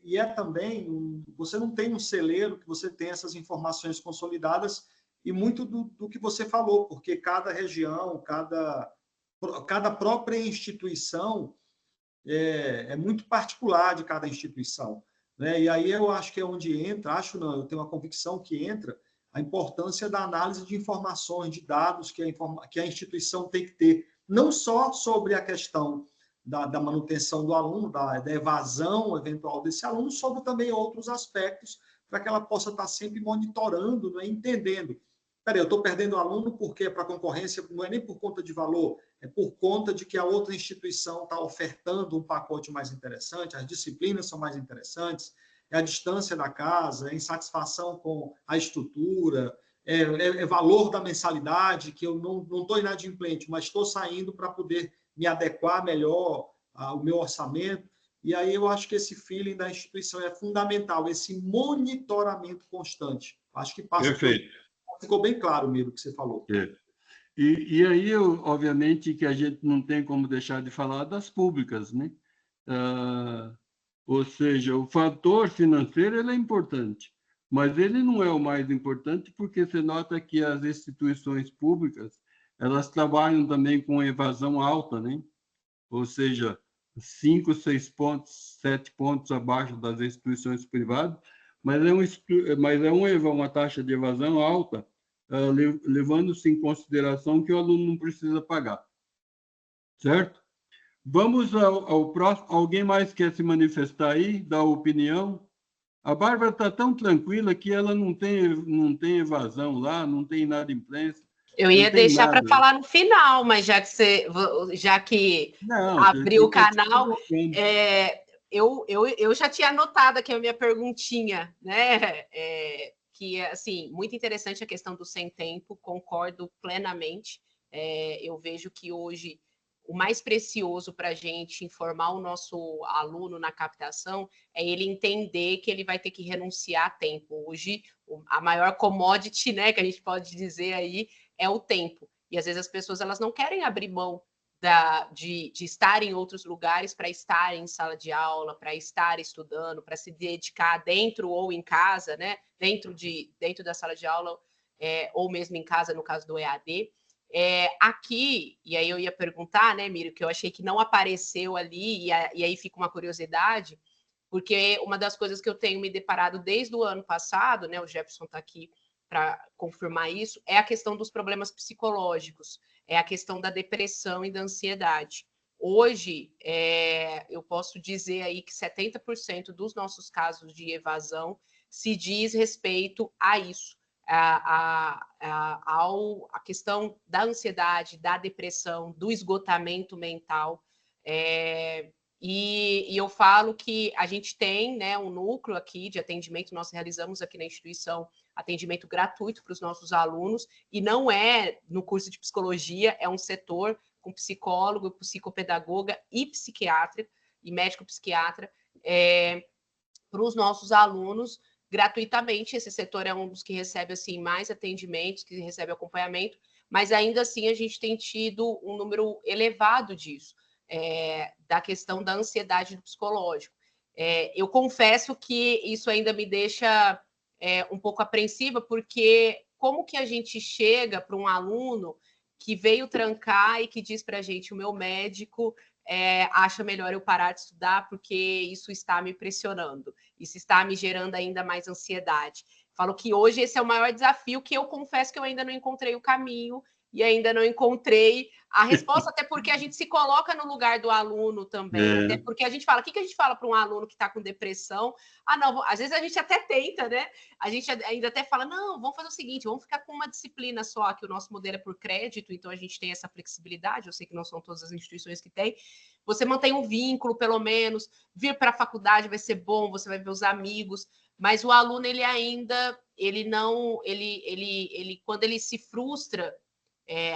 e é também, você não tem um celeiro que você tem essas informações consolidadas e muito do que você falou, porque cada região, cada própria instituição é muito particular de cada instituição, né? E aí eu acho que é onde entra, acho não, eu tenho uma convicção que entra a importância da análise de informações, de dados que a instituição tem que ter, não só sobre a questão da manutenção do aluno, da evasão eventual desse aluno, sobre também outros aspectos, para que ela possa estar sempre monitorando, né, entendendo. Peraí, eu estou perdendo aluno porque para concorrência não é nem por conta de valor, é por conta de que a outra instituição está ofertando um pacote mais interessante, as disciplinas são mais interessantes, é a distância da casa, é insatisfação com a estrutura, é valor da mensalidade, que eu não estou inadimplente, mas estou saindo para poder me adequar melhor ao meu orçamento. E aí eu acho que esse feeling da instituição é fundamental, esse monitoramento constante. Acho que passa Perfeito. Ficou bem claro, Miro, o que você falou. E aí, obviamente, que a gente não tem como deixar de falar das públicas, né? Ou seja, o fator financeiro ele é importante, mas ele não é o mais importante porque você nota que as instituições públicas elas trabalham também com evasão alta, né? Ou seja, 5, 6 pontos, 7 pontos abaixo das instituições privadas, mas é uma taxa de evasão alta, levando-se em consideração que o aluno não precisa pagar. Certo? Vamos ao próximo. Alguém mais quer se manifestar aí, dar opinião? A Bárbara está tão tranquila que ela não tem evasão lá, não tem nada imprensa. Eu ia deixar para falar no final, mas já que abriu o canal, eu já tinha anotado aqui a minha perguntinha, né? Que é assim, muito interessante a questão do sem tempo, concordo plenamente. Eu vejo que hoje o mais precioso para a gente informar o nosso aluno na captação é ele entender que ele vai ter que renunciar a tempo. Hoje, a maior commodity, né, que a gente pode dizer aí, é o tempo. E às vezes as pessoas elas não querem abrir mão de estar em outros lugares para estar em sala de aula, para estar estudando, para se dedicar dentro ou em casa, né? Dentro da sala de aula, ou mesmo em casa, no caso do EAD. Aqui, e aí eu ia perguntar, né, Miro, que eu achei que não apareceu ali, e aí fica uma curiosidade, porque uma das coisas que eu tenho me deparado desde o ano passado, né, o Jefferson está aqui para confirmar isso, é a questão dos problemas psicológicos, é a questão da depressão e da ansiedade. Hoje, eu posso dizer aí que 70% dos nossos casos de evasão se diz respeito a isso, a questão da ansiedade, da depressão, do esgotamento mental. E eu falo que a gente tem, né, um núcleo aqui de atendimento, nós realizamos aqui na instituição atendimento gratuito para os nossos alunos, e não é no curso de psicologia, é um setor com psicólogo, psicopedagoga e psiquiatra, e médico psiquiatra, para os nossos alunos gratuitamente. Esse setor é um dos que recebe assim, mais atendimentos, que recebe acompanhamento, mas ainda assim a gente tem tido um número elevado disso. Da questão da ansiedade do psicológico. Eu confesso que isso ainda me deixa um pouco apreensiva, porque como que a gente chega para um aluno que veio trancar e que diz para a gente, o meu médico acha melhor eu parar de estudar porque isso está me pressionando, isso está me gerando ainda mais ansiedade. Falo que hoje esse é o maior desafio, que eu confesso que eu ainda não encontrei o caminho e ainda não encontrei a resposta, até porque a gente se coloca no lugar do aluno também, até porque a gente fala, o que a gente fala para um aluno que está com depressão? Não, às vezes a gente até tenta, né? A gente ainda até fala, não, vamos fazer o seguinte, vamos ficar com uma disciplina só, que o nosso modelo é por crédito, então a gente tem essa flexibilidade, eu sei que não são todas as instituições que têm, você mantém um vínculo, pelo menos, vir para a faculdade vai ser bom, você vai ver os amigos, mas o aluno, ele ainda, quando ele se frustra,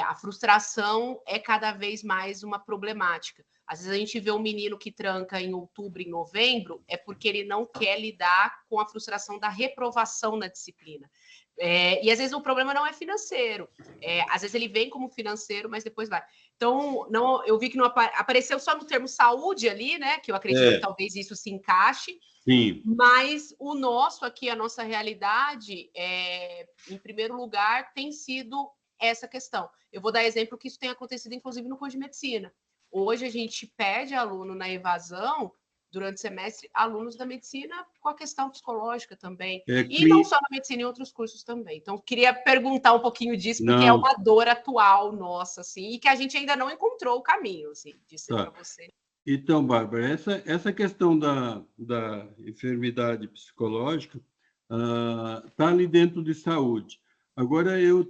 a frustração é cada vez mais uma problemática. Às vezes a gente vê um menino que tranca em outubro, em novembro, é porque ele não quer lidar com a frustração da reprovação na disciplina. E às vezes o problema não é financeiro. Às vezes ele vem como financeiro, mas depois vai. Então, eu vi que não apareceu só no termo saúde ali, né? Que eu acredito que talvez isso se encaixe. Sim. Mas o nosso aqui, a nossa realidade, em primeiro lugar, tem sido essa questão. Eu vou dar exemplo que isso tem acontecido, inclusive, no curso de medicina. Hoje a gente perde aluno na evasão, durante o semestre, alunos da medicina com a questão psicológica também. E não só na medicina, em outros cursos também. Então, queria perguntar um pouquinho disso, porque é uma dor atual nossa, assim, e que a gente ainda não encontrou o caminho, assim, disse para você. Então, Bárbara, essa questão da enfermidade psicológica está ali dentro de saúde. Agora, eu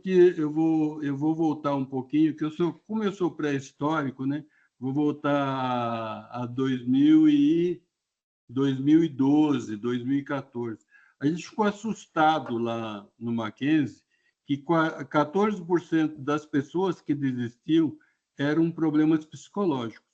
vou voltar um pouquinho, que como eu sou pré-histórico, né? Vou voltar a 2012, 2014. A gente ficou assustado lá no Mackenzie que 14% das pessoas que desistiam eram problemas psicológicos.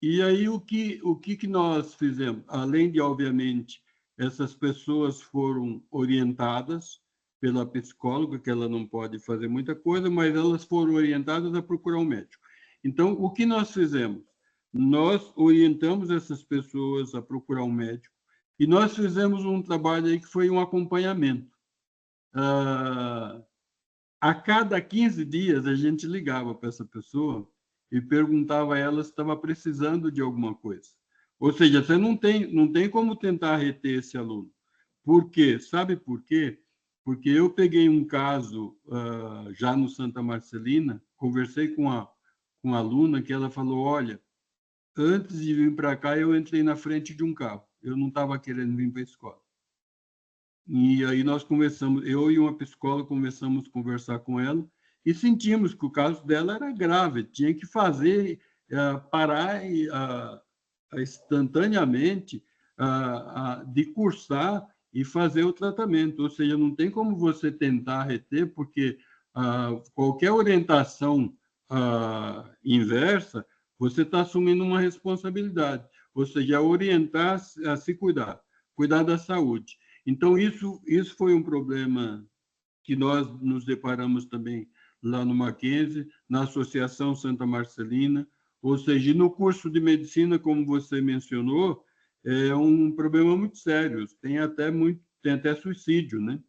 E aí, o que nós fizemos? Além de, obviamente, essas pessoas foram orientadas pela psicóloga, que ela não pode fazer muita coisa, mas elas foram orientadas a procurar um médico. Então, o que nós fizemos? Nós orientamos essas pessoas a procurar um médico e nós fizemos um trabalho aí que foi um acompanhamento. A cada 15 dias, a gente ligava para essa pessoa e perguntava a ela se estava precisando de alguma coisa. Ou seja, você não tem como tentar reter esse aluno. Por quê? Sabe por quê? Porque eu peguei um caso já no Santa Marcelina, conversei com uma aluna que ela falou, olha, antes de vir para cá, eu entrei na frente de um carro. Eu não estava querendo vir para a escola. E aí nós conversamos, eu e uma psicóloga começamos a conversar com ela e sentimos que o caso dela era grave, tinha que fazer, parar instantaneamente de cursar e fazer o tratamento. Ou seja, não tem como você tentar reter, porque qualquer orientação inversa, você está assumindo uma responsabilidade, ou seja, orientar a se cuidar da saúde. Então, isso foi um problema que nós nos deparamos também lá no Mackenzie, na Associação Santa Marcelina, ou seja, no curso de medicina, como você mencionou, é um problema muito sério, tem até suicídio, né?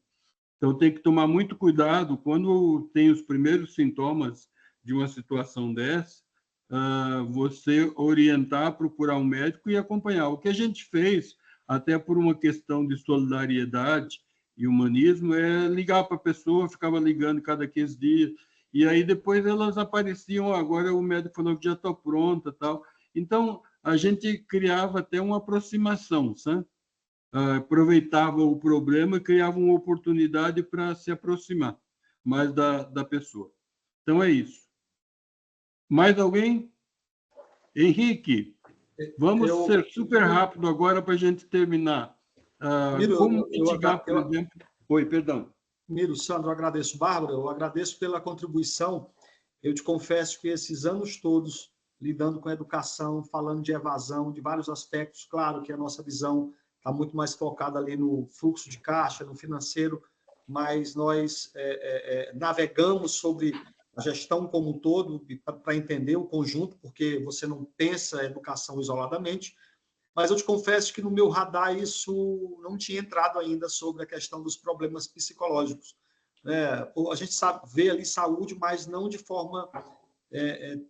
Então, tem que tomar muito cuidado quando tem os primeiros sintomas de uma situação dessa, você orientar, procurar um médico e acompanhar. O que a gente fez, até por uma questão de solidariedade e humanismo, é ligar para a pessoa, ficava ligando cada 15 dias, e aí depois elas apareciam, agora o médico falou que já está pronta, tal. Então, a gente criava até uma aproximação, sabe? Aproveitava o problema e criava uma oportunidade para se aproximar mais da pessoa. Então, é isso. Mais alguém? Henrique, vamos ser super rápido agora para a gente terminar. Como mitigar, por exemplo... Oi, perdão. Miro, Sandro, eu agradeço. Bárbara, eu agradeço pela contribuição. Eu te confesso que esses anos todos lidando com a educação, falando de evasão, de vários aspectos, claro que a nossa visão está muito mais focada ali no fluxo de caixa, no financeiro, mas nós navegamos sobre a gestão como um todo para entender o conjunto, porque você não pensa a educação isoladamente, mas eu te confesso que no meu radar isso não tinha entrado ainda sobre a questão dos problemas psicológicos. A gente vê ali saúde, mas não de forma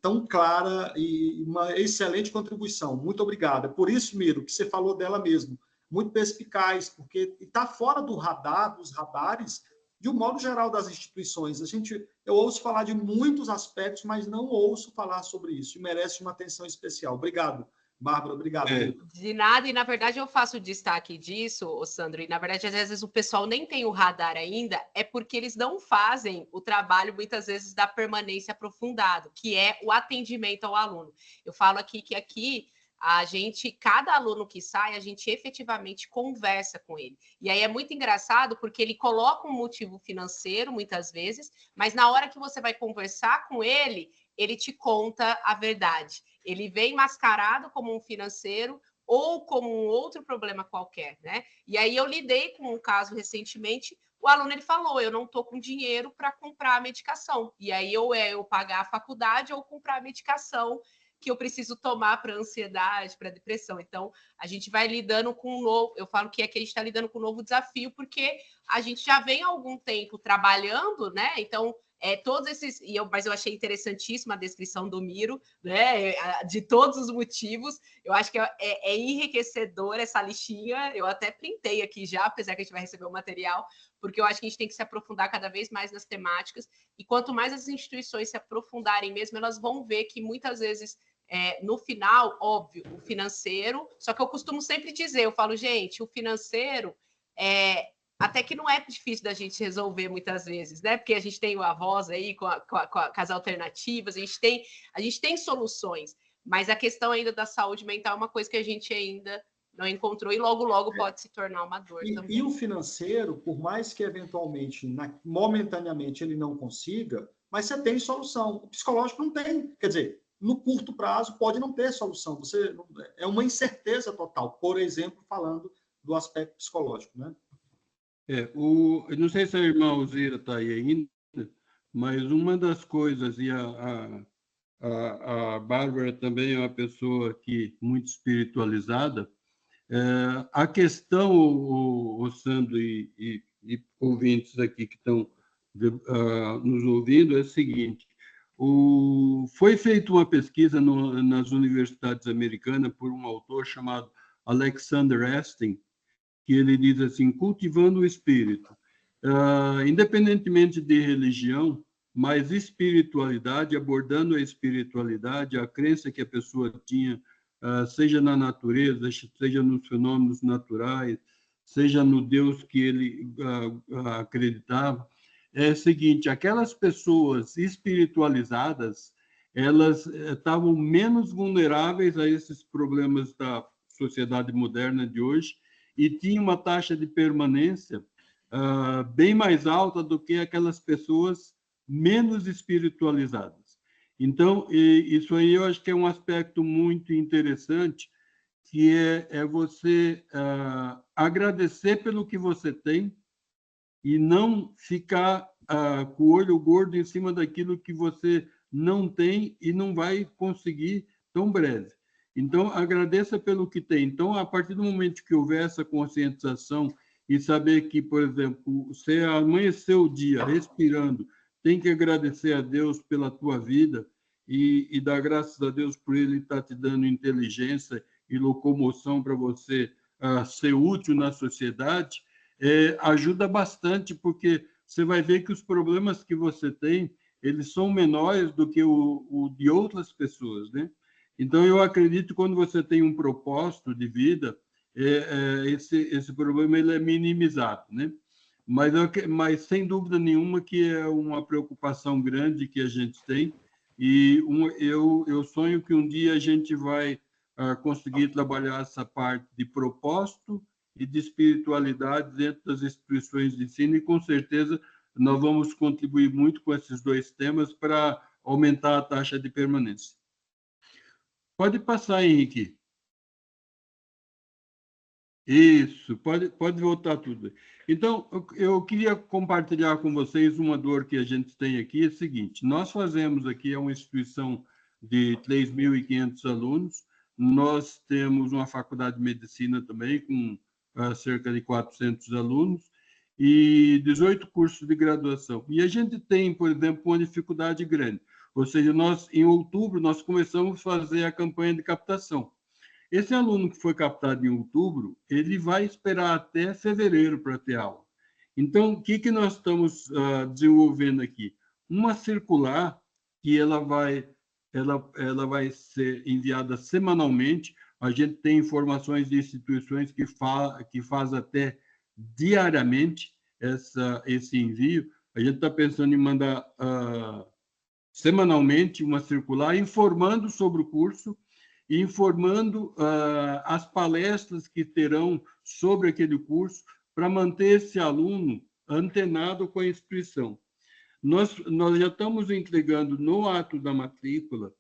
tão clara, e uma excelente contribuição. Muito obrigado. É por isso, Miro, que você falou dela mesmo. Muito perspicaz, porque está fora do radar, dos radares, de um modo geral das instituições. Eu ouço falar de muitos aspectos, mas não ouço falar sobre isso, e merece uma atenção especial. Obrigado, Bárbara, obrigado. De nada, e na verdade eu faço destaque disso, Sandro, e na verdade às vezes o pessoal nem tem o radar ainda, é porque eles não fazem o trabalho muitas vezes da permanência aprofundado, que é o atendimento ao aluno. Eu falo aqui que cada aluno que sai, a gente efetivamente conversa com ele. E aí é muito engraçado porque ele coloca um motivo financeiro, muitas vezes, mas na hora que você vai conversar com ele, ele te conta a verdade. Ele vem mascarado como um financeiro ou como um outro problema qualquer, né? E aí eu lidei com um caso recentemente, o aluno ele falou, eu não estou com dinheiro para comprar a medicação. E aí ou eu pagar a faculdade ou comprar a medicação que eu preciso tomar para ansiedade, para depressão. Então, a gente vai lidando com um novo... Eu falo que aqui a gente está lidando com um novo desafio, porque a gente já vem há algum tempo trabalhando, né? Então, todos esses... Mas eu achei interessantíssima a descrição do Miro, né? De todos os motivos. Eu acho que é enriquecedora essa listinha. Eu até printei aqui já, apesar que a gente vai receber o material, porque eu acho que a gente tem que se aprofundar cada vez mais nas temáticas. E quanto mais as instituições se aprofundarem mesmo, elas vão ver que muitas vezes... no final, óbvio, o financeiro, só que eu costumo sempre dizer, eu falo, gente, o financeiro até que não é difícil da gente resolver muitas vezes, né? Porque a gente tem a voz aí com as alternativas, a gente tem soluções, mas a questão ainda da saúde mental é uma coisa que a gente ainda não encontrou e logo pode se tornar uma dor também. E o financeiro, por mais que eventualmente, momentaneamente, ele não consiga, mas você tem solução. O psicológico não tem. Quer dizer, no curto prazo pode não ter solução. É uma incerteza total. Por exemplo, falando do aspecto psicológico, né? Eu não sei se a irmã Alzira está aí ainda, mas uma das coisas, e a Bárbara também é uma pessoa muito espiritualizada, a questão, o Sandro e ouvintes aqui que estão nos ouvindo, é a seguinte: foi feita uma pesquisa nas universidades americanas por um autor chamado Alexander Astin, que ele diz assim, cultivando o espírito. Independentemente de religião, mas espiritualidade, abordando a espiritualidade, a crença que a pessoa tinha, seja na natureza, seja nos fenômenos naturais, seja no Deus que ele acreditava, é o seguinte, aquelas pessoas espiritualizadas, elas estavam menos vulneráveis a esses problemas da sociedade moderna de hoje e tinham uma taxa de permanência bem mais alta do que aquelas pessoas menos espiritualizadas. Então, isso aí eu acho que é um aspecto muito interessante, que é você agradecer pelo que você tem e não ficar com o olho gordo em cima daquilo que você não tem e não vai conseguir tão breve. Então, agradeça pelo que tem. Então, a partir do momento que houver essa conscientização e saber que, por exemplo, você amanheceu o dia respirando, tem que agradecer a Deus pela tua vida e dar graças a Deus por Ele estar te dando inteligência e locomoção para você ser útil na sociedade, ajuda bastante, porque você vai ver que os problemas que você tem, eles são menores do que o de outras pessoas, né? Então, eu acredito que quando você tem um propósito de vida, esse problema ele é minimizado, né? Mas, sem dúvida nenhuma, que é uma preocupação grande que a gente tem, e eu sonho que um dia a gente vai conseguir trabalhar essa parte de propósito e de espiritualidade dentro das instituições de ensino, e, com certeza, nós vamos contribuir muito com esses dois temas para aumentar a taxa de permanência. Pode passar, Henrique. Isso, pode voltar tudo. Então, eu queria compartilhar com vocês uma dor que a gente tem aqui, é o seguinte: nós fazemos aqui, é uma instituição de 3.500 alunos, nós temos uma faculdade de medicina também, com cerca de 400 alunos, e 18 cursos de graduação. E a gente tem, por exemplo, uma dificuldade grande, ou seja, em outubro, nós começamos a fazer a campanha de captação. Esse aluno que foi captado em outubro, ele vai esperar até fevereiro para ter aula. Então, o que nós estamos desenvolvendo aqui? Uma circular que ela vai ser enviada semanalmente. A gente tem informações de instituições que faz até diariamente esse envio. A gente está pensando em mandar semanalmente uma circular informando sobre o curso, informando as palestras que terão sobre aquele curso, para manter esse aluno antenado com a instituição. Nós já estamos entregando no ato da matrícula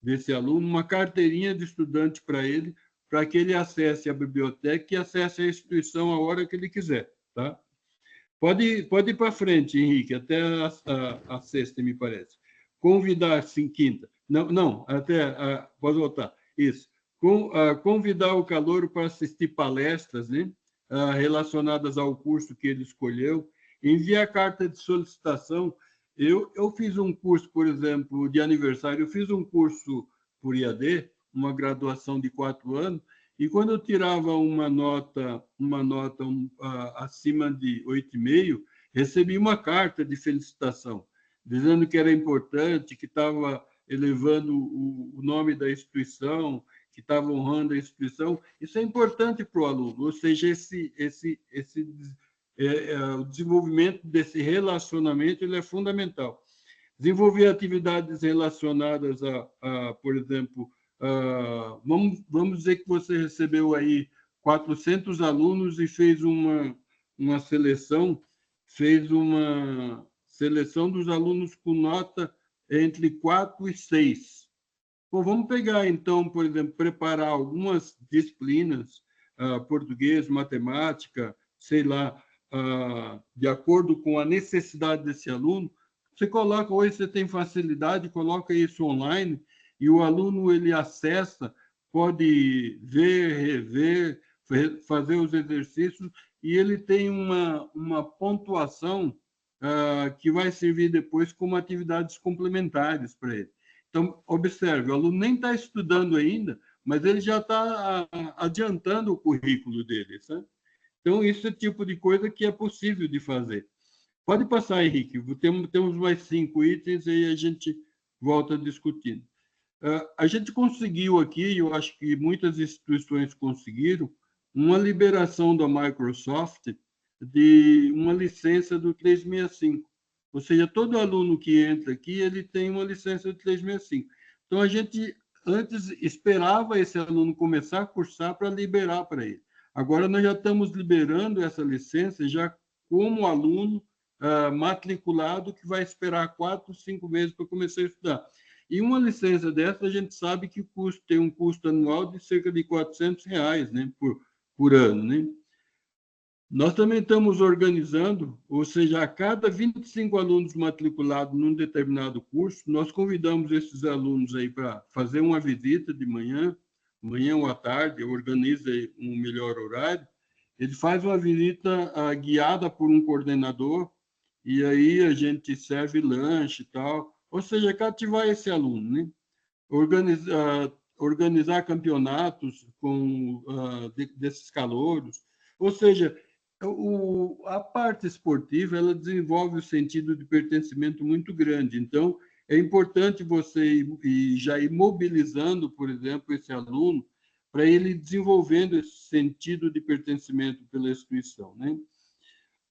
desse aluno uma carteirinha de estudante para ele, para que ele acesse a biblioteca e acesse a instituição a hora que ele quiser. Tá? Pode ir para frente, Henrique, até a sexta, me parece. Convidar, sim, quinta. Não, até pode voltar. Isso. Convidar o calouro para assistir palestras, né, relacionadas ao curso que ele escolheu, enviar carta de solicitação. Eu fiz um curso, por exemplo, de aniversário, eu fiz um curso por IAD, uma graduação de 4 anos, e quando eu tirava uma nota acima de 8,5, recebi uma carta de felicitação, dizendo que era importante, que estava elevando o nome da instituição, que estava honrando a instituição. Isso é importante para o aluno, ou seja, o desenvolvimento desse relacionamento ele é fundamental. Desenvolver atividades relacionadas por exemplo, vamos dizer que você recebeu aí 400 alunos e fez uma seleção, dos alunos com nota entre 4 e 6. Bom, vamos pegar, então, por exemplo, preparar algumas disciplinas, português, matemática, sei lá, de acordo com a necessidade desse aluno. Você coloca, hoje você tem facilidade, coloca isso online, e o aluno ele acessa, pode ver, rever, fazer os exercícios, e ele tem uma pontuação que vai servir depois como atividades complementares para ele. Então, observe, o aluno nem está estudando ainda, mas ele já está adiantando o currículo dele, sabe? Então, isso é o tipo de coisa que é possível de fazer. Pode passar, Henrique, temos mais 5 itens e aí a gente volta discutindo. A gente conseguiu aqui, eu acho que muitas instituições conseguiram, uma liberação da Microsoft de uma licença do 365. Ou seja, todo aluno que entra aqui, ele tem uma licença do 365. Então, a gente antes esperava esse aluno começar a cursar para liberar para ele. Agora, nós já estamos liberando essa licença já como aluno matriculado que vai esperar 4, 5 meses para começar a estudar. E uma licença dessa, a gente sabe que tem um custo anual de cerca de R$400, né, por ano, né? Nós também estamos organizando, ou seja, a cada 25 alunos matriculados num determinado curso, nós convidamos esses alunos aí para fazer uma visita de manhã ou à tarde, organiza um melhor horário, ele faz uma visita guiada por um coordenador, e aí a gente serve lanche e tal, ou seja, cativar esse aluno, né? Organizar campeonatos desses calouros, ou seja, A parte esportiva, ela desenvolve o sentido de pertencimento muito grande. Então, é importante você já ir mobilizando, por exemplo, esse aluno, para ele desenvolvendo esse sentido de pertencimento pela instituição, né?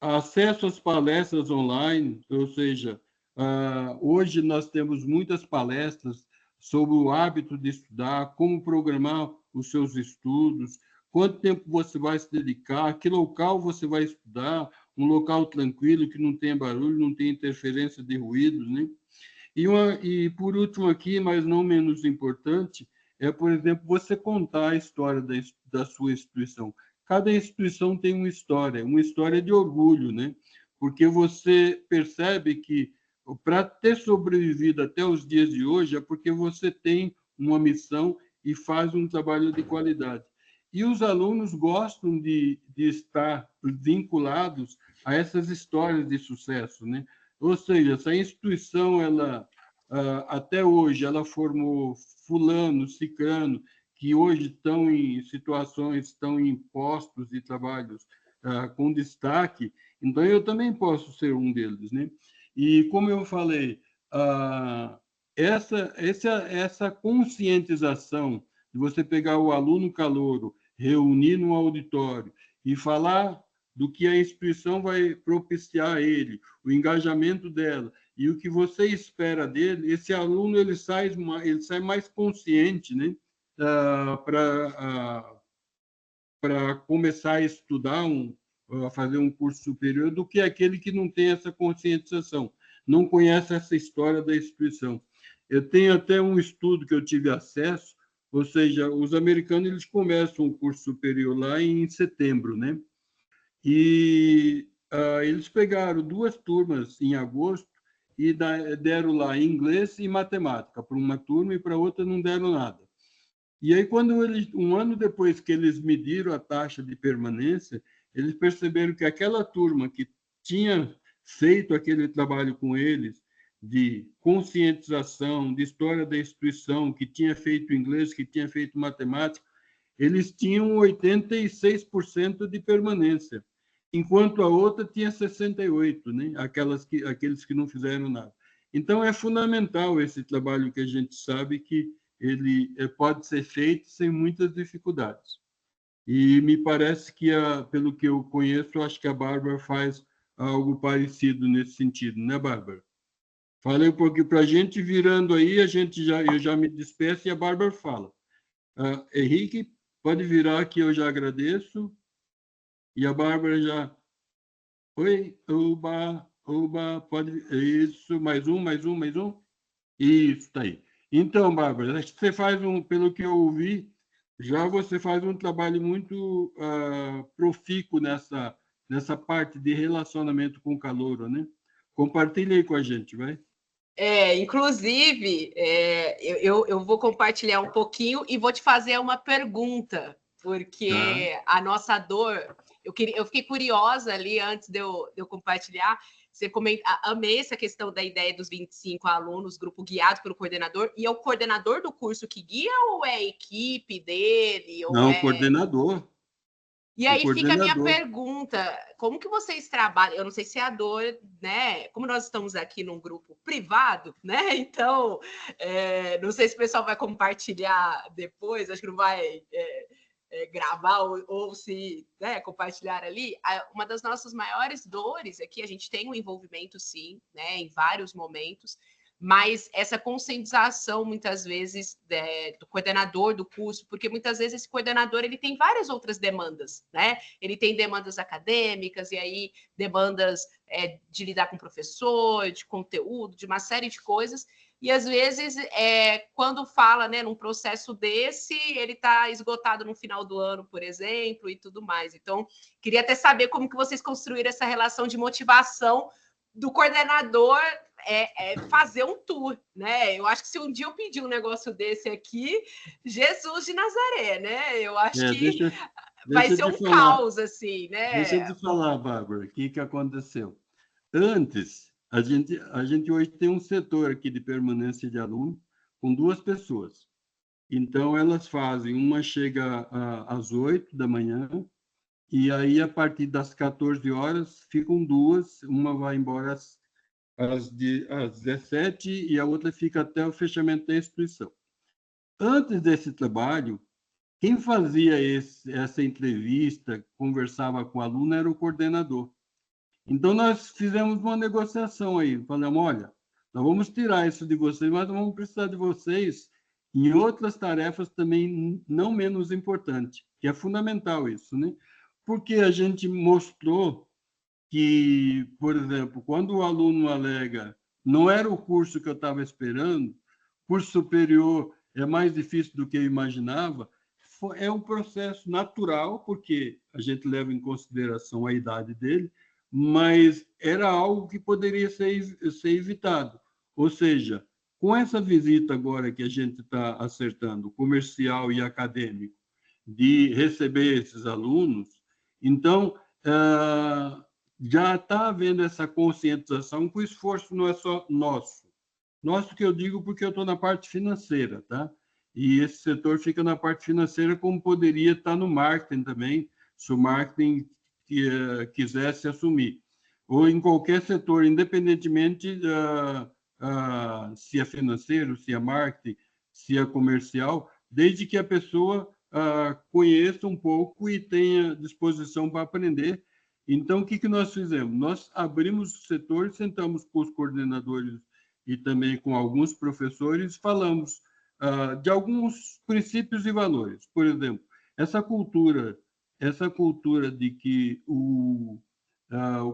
Acesso às palestras online, ou seja, hoje nós temos muitas palestras sobre o hábito de estudar, como programar os seus estudos, quanto tempo você vai se dedicar, que local você vai estudar, um local tranquilo, que não tenha barulho, não tenha interferência de ruídos, né? E por último aqui, mas não menos importante, é, por exemplo, você contar a história da sua instituição. Cada instituição tem uma história de orgulho, né? Porque você percebe que para ter sobrevivido até os dias de hoje é porque você tem uma missão e faz um trabalho de qualidade. E os alunos gostam de estar vinculados a essas histórias de sucesso, né? Ou seja, essa instituição, ela até hoje, ela formou fulano, cicrano, que hoje estão em situações, estão em postos de trabalhos com destaque, então eu também posso ser um deles, né? E como eu falei, essa conscientização de você pegar o aluno calouro, reunir no auditório e falar do que a instituição vai propiciar a ele, o engajamento dela e o que você espera dele, esse aluno ele sai mais consciente, né? Para começar a estudar, a fazer um curso superior, do que aquele que não tem essa conscientização, não conhece essa história da instituição. Eu tenho até um estudo que eu tive acesso, ou seja, os americanos eles começam o curso superior lá em setembro, né? E eles pegaram 2 turmas em agosto e deram lá inglês e matemática para uma turma e para outra não deram nada. E aí, quando um ano depois que eles mediram a taxa de permanência, eles perceberam que aquela turma que tinha feito aquele trabalho com eles, de conscientização, de história da instituição, que tinha feito inglês, que tinha feito matemática, eles tinham 86% de permanência, enquanto a outra tinha 68%, né? Aqueles que não fizeram nada. Então, é fundamental esse trabalho que a gente sabe que ele pode ser feito sem muitas dificuldades. E me parece que, pelo que eu conheço, acho que a Bárbara faz algo parecido nesse sentido, né, Bárbara? Falei um pouquinho para a gente, virando aí, eu já me despeço e a Bárbara fala. Henrique, pode virar que eu já agradeço. E a Bárbara já... Oi, oba, pode... Isso, mais um. Isso, está aí. Então, Bárbara, acho que você faz pelo que eu ouvi, já você faz um trabalho muito profícuo nessa parte de relacionamento com o calouro, né? Compartilha aí com a gente, vai. Inclusive, eu vou compartilhar um pouquinho e vou te fazer uma pergunta, porque a nossa dor... Eu fiquei curiosa ali antes de eu compartilhar. Você amei essa questão da ideia dos 25 alunos, grupo guiado pelo coordenador. E é o coordenador do curso que guia ou é a equipe dele? Não, o coordenador. E aí fica a minha pergunta, como que vocês trabalham? Eu não sei se é a dor, né? Como nós estamos aqui num grupo privado, né? Então, não sei se o pessoal vai compartilhar depois, acho que não vai gravar ou se compartilhar ali. Uma das nossas maiores dores é que a gente tem um envolvimento, sim, né? Em vários momentos, mas essa conscientização, muitas vezes, do coordenador do curso, porque muitas vezes esse coordenador ele tem várias outras demandas, né? Ele tem demandas acadêmicas, e aí demandas de lidar com o professor, de conteúdo, de uma série de coisas, e às vezes, quando fala, né, num processo desse, ele está esgotado no final do ano, por exemplo, e tudo mais. Então, queria até saber como que vocês construíram essa relação de motivação do coordenador fazer um tour, né? Eu acho que se um dia eu pedir um negócio desse aqui, Jesus de Nazaré, né? Eu acho que vai ser um caos, assim, né? Deixa eu te falar, Bárbara, o que aconteceu. Antes, a gente hoje tem um setor aqui de permanência de aluno com 2 pessoas. Então, elas fazem, uma chega às 8 da manhã e aí, a partir das 14 horas, ficam duas, uma vai embora às 17 e a outra fica até o fechamento da instituição. Antes desse trabalho, quem fazia essa entrevista, conversava com o aluno, era o coordenador. Então, nós fizemos uma negociação aí, falamos, olha, nós vamos tirar isso de vocês, mas vamos precisar de vocês em outras tarefas também não menos importantes, que é fundamental isso, né? Porque a gente mostrou que, por exemplo, quando o aluno alega não era o curso que eu estava esperando, curso superior é mais difícil do que eu imaginava, é um processo natural, porque a gente leva em consideração a idade dele, mas era algo que poderia ser evitado. Ou seja, com essa visita agora que a gente está acertando, comercial e acadêmico, de receber esses alunos, então, já está havendo essa conscientização, que o esforço não é só nosso. Nosso que eu digo porque eu estou na parte financeira, tá? E esse setor fica na parte financeira, como poderia estar no marketing também, se o marketing quisesse assumir. Ou em qualquer setor, independentemente se é financeiro, se é marketing, se é comercial, desde que a pessoa conheça um pouco e tenha disposição para aprender. Então, o que nós fizemos? Nós abrimos o setor, sentamos com os coordenadores e também com alguns professores, falamos de alguns princípios e valores. Por exemplo, essa cultura de que o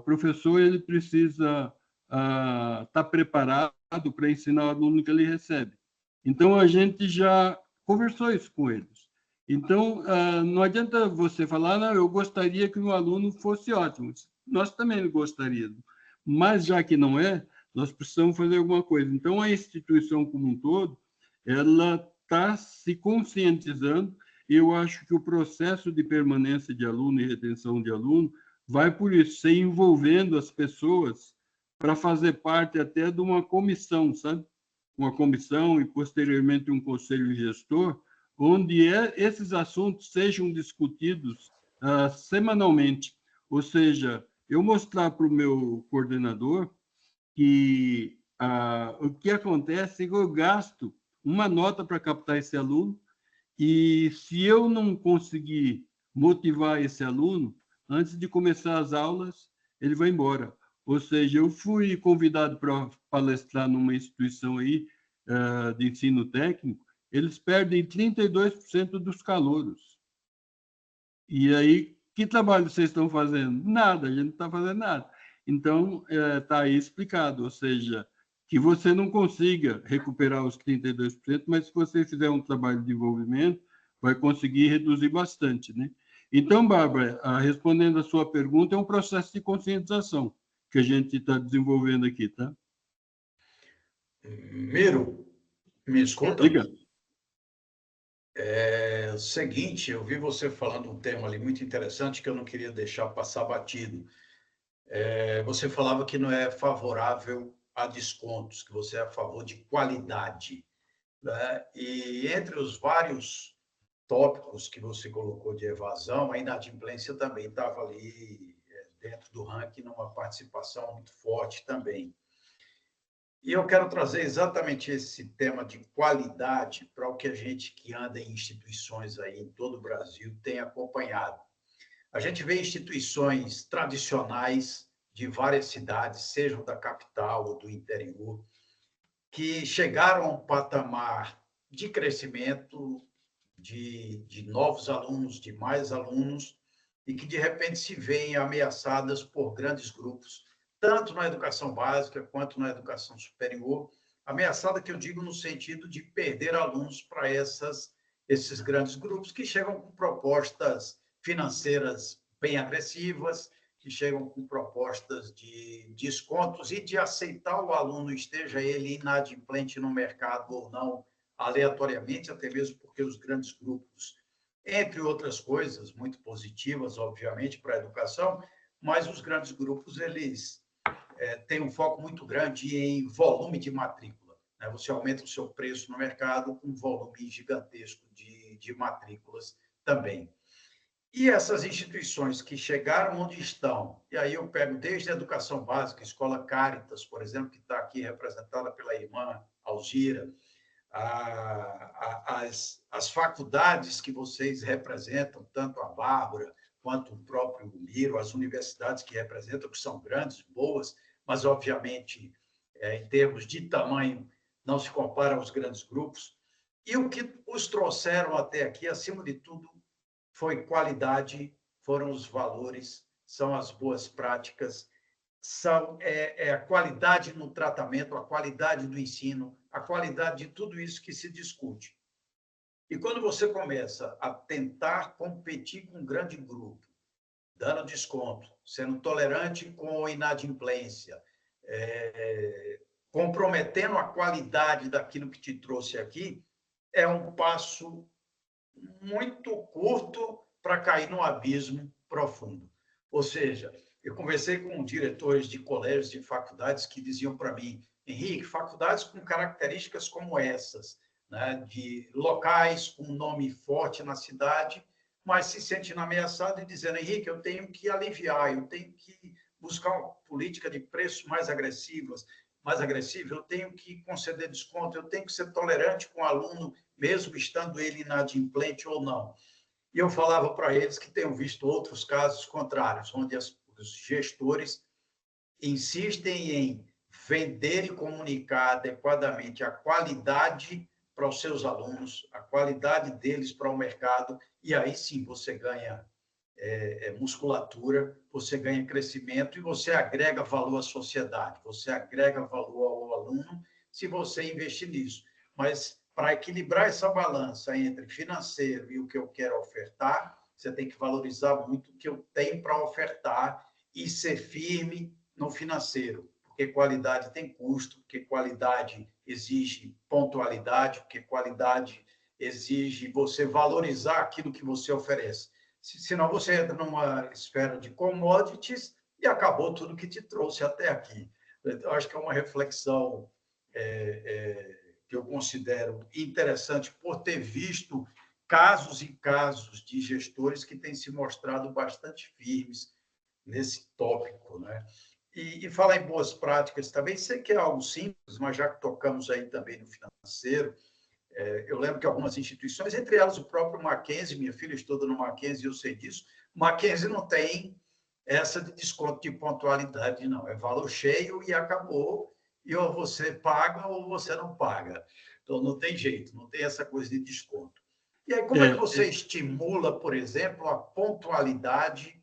professor ele precisa estar preparado para ensinar o aluno que ele recebe. Então, a gente já conversou isso com eles. Então, não adianta você falar, não, eu gostaria que o aluno fosse ótimo. Nós também gostaríamos. Mas, já que não é, nós precisamos fazer alguma coisa. Então, a instituição como um todo, ela está se conscientizando, e eu acho que o processo de permanência de aluno e retenção de aluno vai por isso, ser envolvendo as pessoas para fazer parte até de uma comissão, sabe? Uma comissão e, posteriormente, um conselho gestor, onde esses assuntos sejam discutidos semanalmente. Ou seja, eu mostrar para o meu coordenador que o que acontece é que eu gasto uma nota para captar esse aluno, e se eu não conseguir motivar esse aluno, antes de começar as aulas, ele vai embora. Ou seja, eu fui convidado para palestrar numa instituição aí de ensino técnico, eles perdem 32% dos calouros. E aí, que trabalho vocês estão fazendo? Nada, a gente não está fazendo nada. Então, está aí explicado, ou seja, que você não consiga recuperar os 32%, mas se você fizer um trabalho de desenvolvimento, vai conseguir reduzir bastante, né? Então, Bárbara, respondendo a sua pergunta, é um processo de conscientização que a gente está desenvolvendo aqui, tá? Miro, me escuta? Diga. É o seguinte, eu vi você falando um tema ali muito interessante que eu não queria deixar passar batido. Você falava que não é favorável a descontos, que você é a favor de qualidade, né? E entre os vários tópicos que você colocou de evasão, a inadimplência também estava ali dentro do ranking, numa participação muito forte também. E eu quero trazer exatamente esse tema de qualidade para o que a gente que anda em instituições aí em todo o Brasil tem acompanhado. A gente vê instituições tradicionais de várias cidades, sejam da capital ou do interior, que chegaram a um patamar de crescimento, de novos alunos, de mais alunos, e que, de repente, se veem ameaçadas por grandes grupos, tanto na educação básica quanto na educação superior, ameaçada que eu digo no sentido de perder alunos para esses grandes grupos que chegam com propostas financeiras bem agressivas, que chegam com propostas de descontos e de aceitar o aluno, esteja ele inadimplente no mercado ou não, aleatoriamente, até mesmo porque os grandes grupos, entre outras coisas muito positivas, obviamente, para a educação, mas os grandes grupos, eles têm um foco muito grande em volume de matrícula, né? Você aumenta o seu preço no mercado com um volume gigantesco de matrículas também. E essas instituições que chegaram onde estão, e aí eu pego desde a educação básica, a Escola Caritas, por exemplo, que está aqui representada pela irmã Alzira, as faculdades que vocês representam, tanto a Bárbara quanto o próprio Miro, as universidades que representam, que são grandes, boas, mas, obviamente, em termos de tamanho, não se compara aos grandes grupos. E o que os trouxeram até aqui, acima de tudo, foi qualidade, foram os valores, são as boas práticas, são a qualidade no tratamento, a qualidade do ensino, a qualidade de tudo isso que se discute. E quando você começa a tentar competir com um grande grupo, dando desconto, sendo tolerante com inadimplência, comprometendo a qualidade daquilo que te trouxe aqui, é um passo muito curto para cair num abismo profundo. Ou seja, eu conversei com diretores de colégios e faculdades que diziam para mim, Henrique, faculdades com características como essas, né, de locais com nome forte na cidade, mas se sentindo ameaçado e dizendo, Henrique, eu tenho que aliviar, eu tenho que buscar uma política de preços mais agressiva, eu tenho que conceder desconto, eu tenho que ser tolerante com o aluno, mesmo estando ele inadimplente ou não. E eu falava para eles que tenham visto outros casos contrários, onde os gestores insistem em vender e comunicar adequadamente a qualidade para os seus alunos, a qualidade deles para o mercado, e aí sim você ganha musculatura, você ganha crescimento e você agrega valor à sociedade, você agrega valor ao aluno se você investir nisso. Mas para equilibrar essa balança entre financeiro e o que eu quero ofertar, você tem que valorizar muito o que eu tenho para ofertar e ser firme no financeiro, porque qualidade tem custo, porque qualidade exige pontualidade, porque qualidade exige você valorizar aquilo que você oferece. Senão você entra numa esfera de commodities e acabou tudo que te trouxe até aqui. Eu acho que é uma reflexão que eu considero interessante por ter visto casos e casos de gestores que têm se mostrado bastante firmes nesse tópico, né? E falar em boas práticas também, sei que é algo simples, mas já que tocamos aí também no financeiro, eu lembro que algumas instituições, entre elas o próprio Mackenzie, minha filha estuda no Mackenzie, eu sei disso, Mackenzie não tem essa de desconto de pontualidade, não. É valor cheio e acabou, e ou você paga ou você não paga. Então, não tem jeito, não tem essa coisa de desconto. E aí, como é que você estimula, por exemplo, a pontualidade,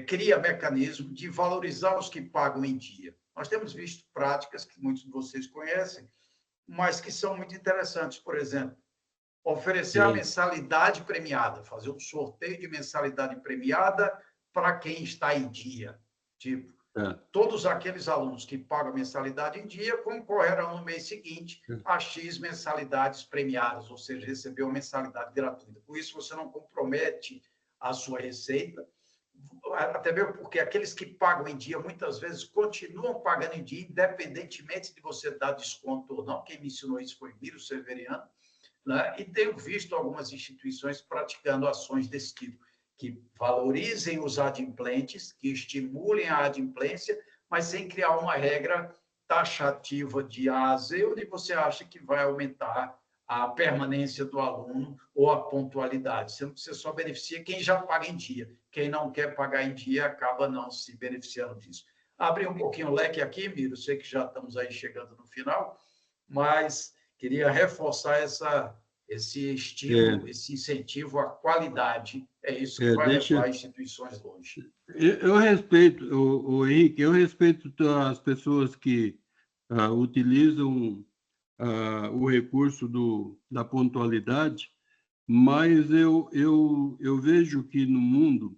cria mecanismo de valorizar os que pagam em dia? Nós temos visto práticas que muitos de vocês conhecem, mas que são muito interessantes. Por exemplo, oferecer a mensalidade premiada, fazer um sorteio de mensalidade premiada para quem está em dia. Tipo, todos aqueles alunos que pagam mensalidade em dia concorrerão no mês seguinte a X mensalidades premiadas, ou seja, receber uma mensalidade gratuita. Por isso, você não compromete a sua receita, até mesmo porque aqueles que pagam em dia, muitas vezes, continuam pagando em dia, independentemente de você dar desconto ou não. Quem me ensinou isso foi Miro Severiano, né? E tenho visto algumas instituições praticando ações desse tipo, que valorizem os adimplentes, que estimulem a adimplência, mas sem criar uma regra taxativa de A a Z, onde você acha que vai aumentar a permanência do aluno ou a pontualidade, sendo que você só beneficia quem já paga em dia. Quem não quer pagar em dia acaba não se beneficiando disso. Abri um pouquinho o leque aqui, Miro, sei que já estamos aí chegando no final, mas queria reforçar esse estímulo, esse incentivo à qualidade. É isso que vai levar instituições longe. Eu respeito, o Henrique, eu respeito as pessoas que utilizam o recurso da pontualidade, mas eu vejo que no mundo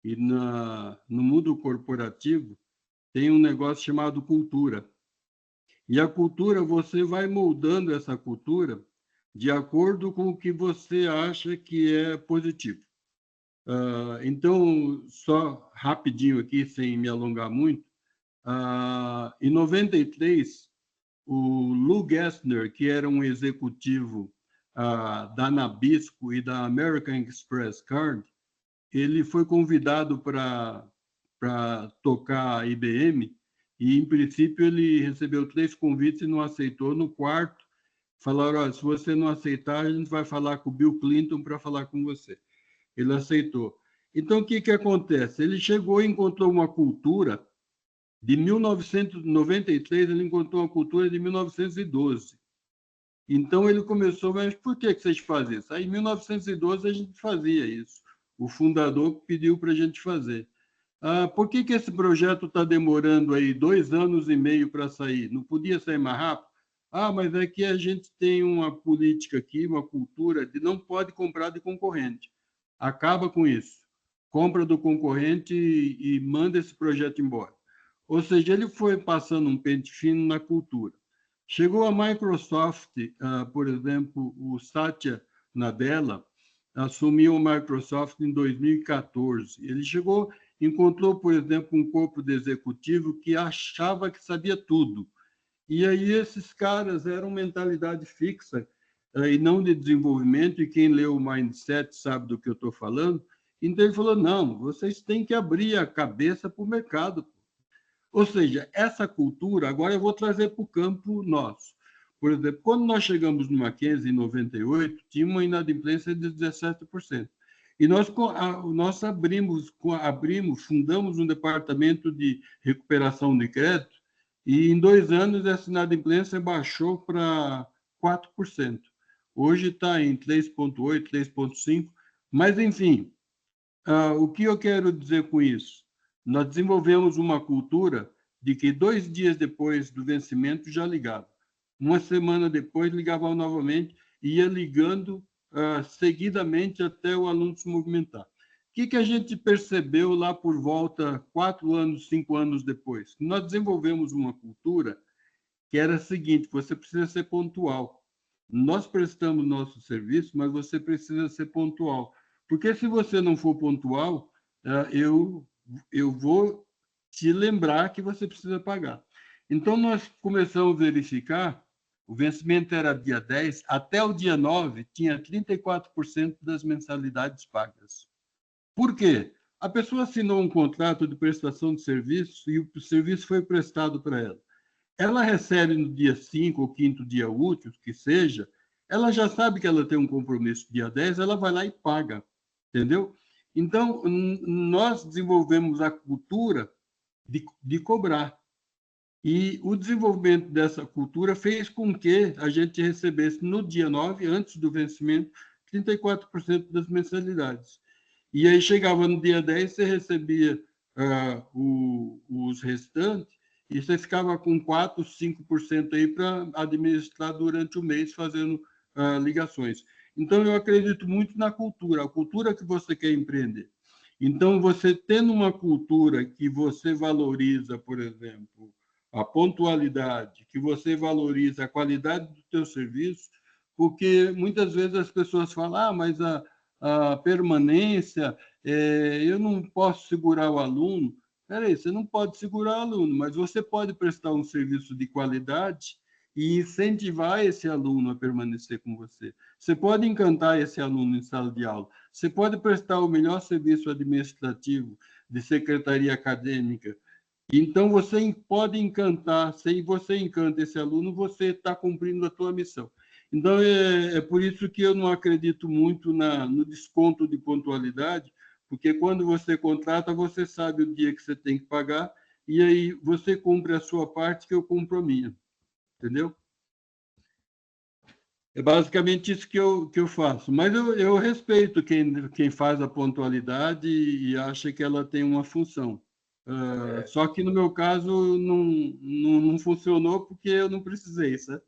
e no mundo corporativo tem um negócio chamado cultura. E a cultura, você vai moldando essa cultura de acordo com o que você acha que é positivo. Então, só rapidinho aqui, sem me alongar muito, em 93, o Lou Gerstner, que era um executivo da Nabisco e da American Express Card, ele foi convidado para tocar a IBM e, em princípio, ele recebeu 3 convites e não aceitou. No quarto, falaram, olha, se você não aceitar, a gente vai falar com o Bill Clinton para falar com você. Ele aceitou. Então, o que acontece? Ele chegou e encontrou uma cultura de 1993, ele encontrou uma cultura de 1912. Então, ele começou, mas por que vocês fazem isso? Aí, em 1912, a gente fazia isso. O fundador pediu para a gente fazer. Por que esse projeto está demorando aí 2 anos e meio para sair? Não podia sair mais rápido? Mas é que a gente tem uma política aqui, uma cultura de não pode comprar de concorrente. Acaba com isso. Compra do concorrente e manda esse projeto embora. Ou seja, ele foi passando um pente fino na cultura. Chegou a Microsoft, por exemplo, o Satya Nadella assumiu a Microsoft em 2014. Ele chegou, encontrou, por exemplo, um corpo de executivo que achava que sabia tudo. E aí esses caras eram mentalidade fixa e não de desenvolvimento, e quem leu o Mindset sabe do que eu estou falando. Então ele falou, não, vocês têm que abrir a cabeça para o mercado. Ou seja, essa cultura, agora eu vou trazer para o campo nosso. Por exemplo, quando nós chegamos no Mackenzie, em 98, tinha uma inadimplência de 17%. E nós abrimos, fundamos um departamento de recuperação de crédito, e em 2 anos essa inadimplência baixou para 4%. Hoje está em 3,8%, 3,5%, mas, enfim, o que eu quero dizer com isso? Nós desenvolvemos uma cultura de que 2 dias depois do vencimento já ligava. Uma semana depois ligava novamente e ia ligando seguidamente até o aluno se movimentar. O que a gente percebeu lá por volta 4 anos, 5 anos depois? Nós desenvolvemos uma cultura que era a seguinte, você precisa ser pontual. Nós prestamos nosso serviço, mas você precisa ser pontual. Porque se você não for pontual, eu vou te lembrar que você precisa pagar. Então, nós começamos a verificar, o vencimento era dia 10, até o dia 9, tinha 34% das mensalidades pagas. Por quê? A pessoa assinou um contrato de prestação de serviço e o serviço foi prestado para ela. Ela recebe no dia 5 ou 5º dia útil, que seja, ela já sabe que ela tem um compromisso dia 10, ela vai lá e paga, entendeu? Então, nós desenvolvemos a cultura de cobrar. E o desenvolvimento dessa cultura fez com que a gente recebesse no dia 9, antes do vencimento, 34% das mensalidades. E aí chegava no dia 10, você recebia os restantes, e você ficava com 4%, 5% aí para administrar durante o mês, fazendo ligações. Então, eu acredito muito na cultura, a cultura que você quer empreender. Então, você tendo uma cultura que você valoriza, por exemplo, a pontualidade, que você valoriza a qualidade do teu serviço, porque muitas vezes as pessoas falam, mas a permanência, eu não posso segurar o aluno. Peraí, você não pode segurar o aluno, mas você pode prestar um serviço de qualidade e incentivar esse aluno a permanecer com você. Você pode encantar esse aluno em sala de aula. Você pode prestar o melhor serviço administrativo de secretaria acadêmica. Então, você pode encantar. Se você encanta esse aluno, você está cumprindo a tua missão. Então, é por isso que eu não acredito muito no desconto de pontualidade, porque quando você contrata, você sabe o dia que você tem que pagar, e aí você cumpre a sua parte, que eu cumpro a minha. Entendeu? É basicamente isso que eu faço. Mas eu respeito quem faz a pontualidade e acha que ela tem uma função. Só que, no meu caso, não funcionou porque eu não precisei, sabe?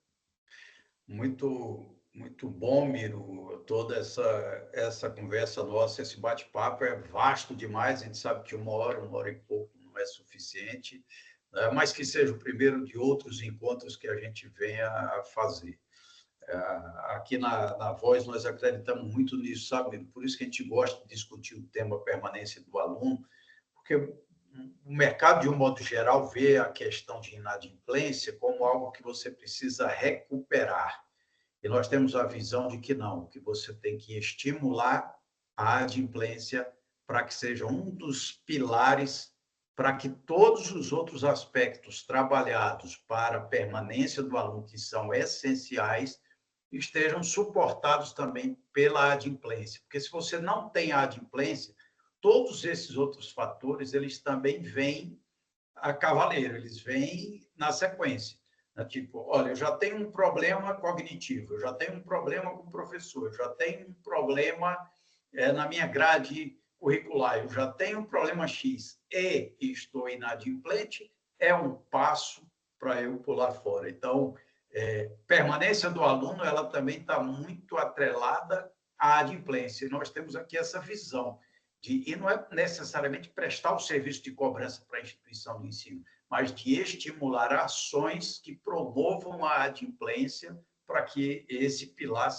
Muito bom, Miro. Toda essa conversa nossa, esse bate-papo é vasto demais. A gente sabe que 1 hora e pouco não é suficiente, né? Mas que seja o primeiro de outros encontros que a gente venha a fazer. Aqui na Voz, nós acreditamos muito nisso, sabe, Miro? Por isso que a gente gosta de discutir o tema permanência do aluno, porque o mercado, de um modo geral, vê a questão de inadimplência como algo que você precisa recuperar. E nós temos a visão de que não, que você tem que estimular a adimplência para que seja um dos pilares para que todos os outros aspectos trabalhados para a permanência do aluno, que são essenciais, estejam suportados também pela adimplência. Porque se você não tem a adimplência, todos esses outros fatores, eles também vêm a cavaleiro, eles vêm na sequência. Tipo, olha, eu já tenho um problema cognitivo, eu já tenho um problema com o professor, eu já tenho um problema na minha grade curricular, eu já tenho um problema X e estou inadimplente, é um passo para eu pular fora. Então, permanência do aluno, ela também está muito atrelada à adimplência. E nós temos aqui essa visão e não é necessariamente prestar o serviço de cobrança para a instituição de ensino, mas de estimular ações que promovam a adimplência para que esse pilar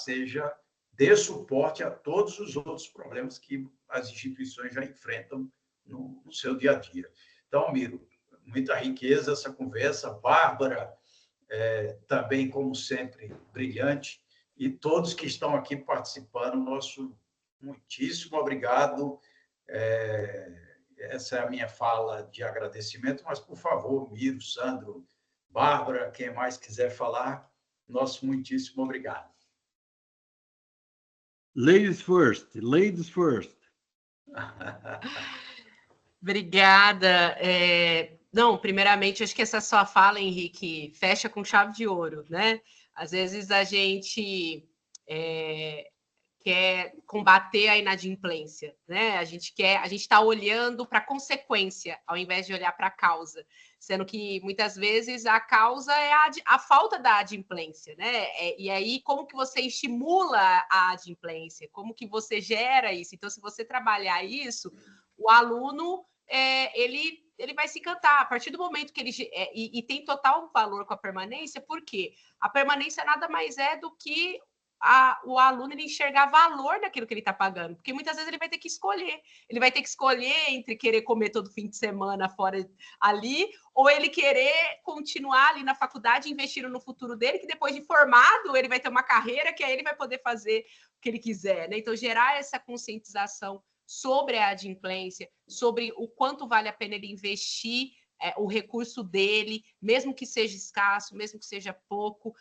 dê suporte a todos os outros problemas que as instituições já enfrentam no seu dia a dia. Então, Miro, muita riqueza essa conversa. Bárbara, também, como sempre, brilhante. E todos que estão aqui participando, nosso muitíssimo obrigado. Essa é a minha fala de agradecimento, mas, por favor, Miro, Sandro, Bárbara, quem mais quiser falar, nosso muitíssimo obrigado. Ladies first, ladies first. Obrigada. Não, primeiramente, acho que essa sua fala, Henrique, fecha com chave de ouro, né? Às vezes a gente quer combater a inadimplência, né? A gente está olhando para a consequência, ao invés de olhar para a causa, sendo que muitas vezes a causa é a falta da adimplência, né? E aí, como que você estimula a adimplência? Como que você gera isso? Então, se você trabalhar isso, o aluno ele vai se encantar a partir do momento que ele e tem total valor com a permanência, porque a permanência nada mais é do que o aluno ele enxergar valor naquilo que ele está pagando, porque muitas vezes ele vai ter que escolher entre querer comer todo fim de semana fora ali, ou ele querer continuar ali na faculdade, investindo no futuro dele, que depois de formado ele vai ter uma carreira que aí ele vai poder fazer o que ele quiser, né? Então, gerar essa conscientização sobre a adimplência, sobre o quanto vale a pena ele investir o recurso dele, mesmo que seja escasso, mesmo que seja pouco,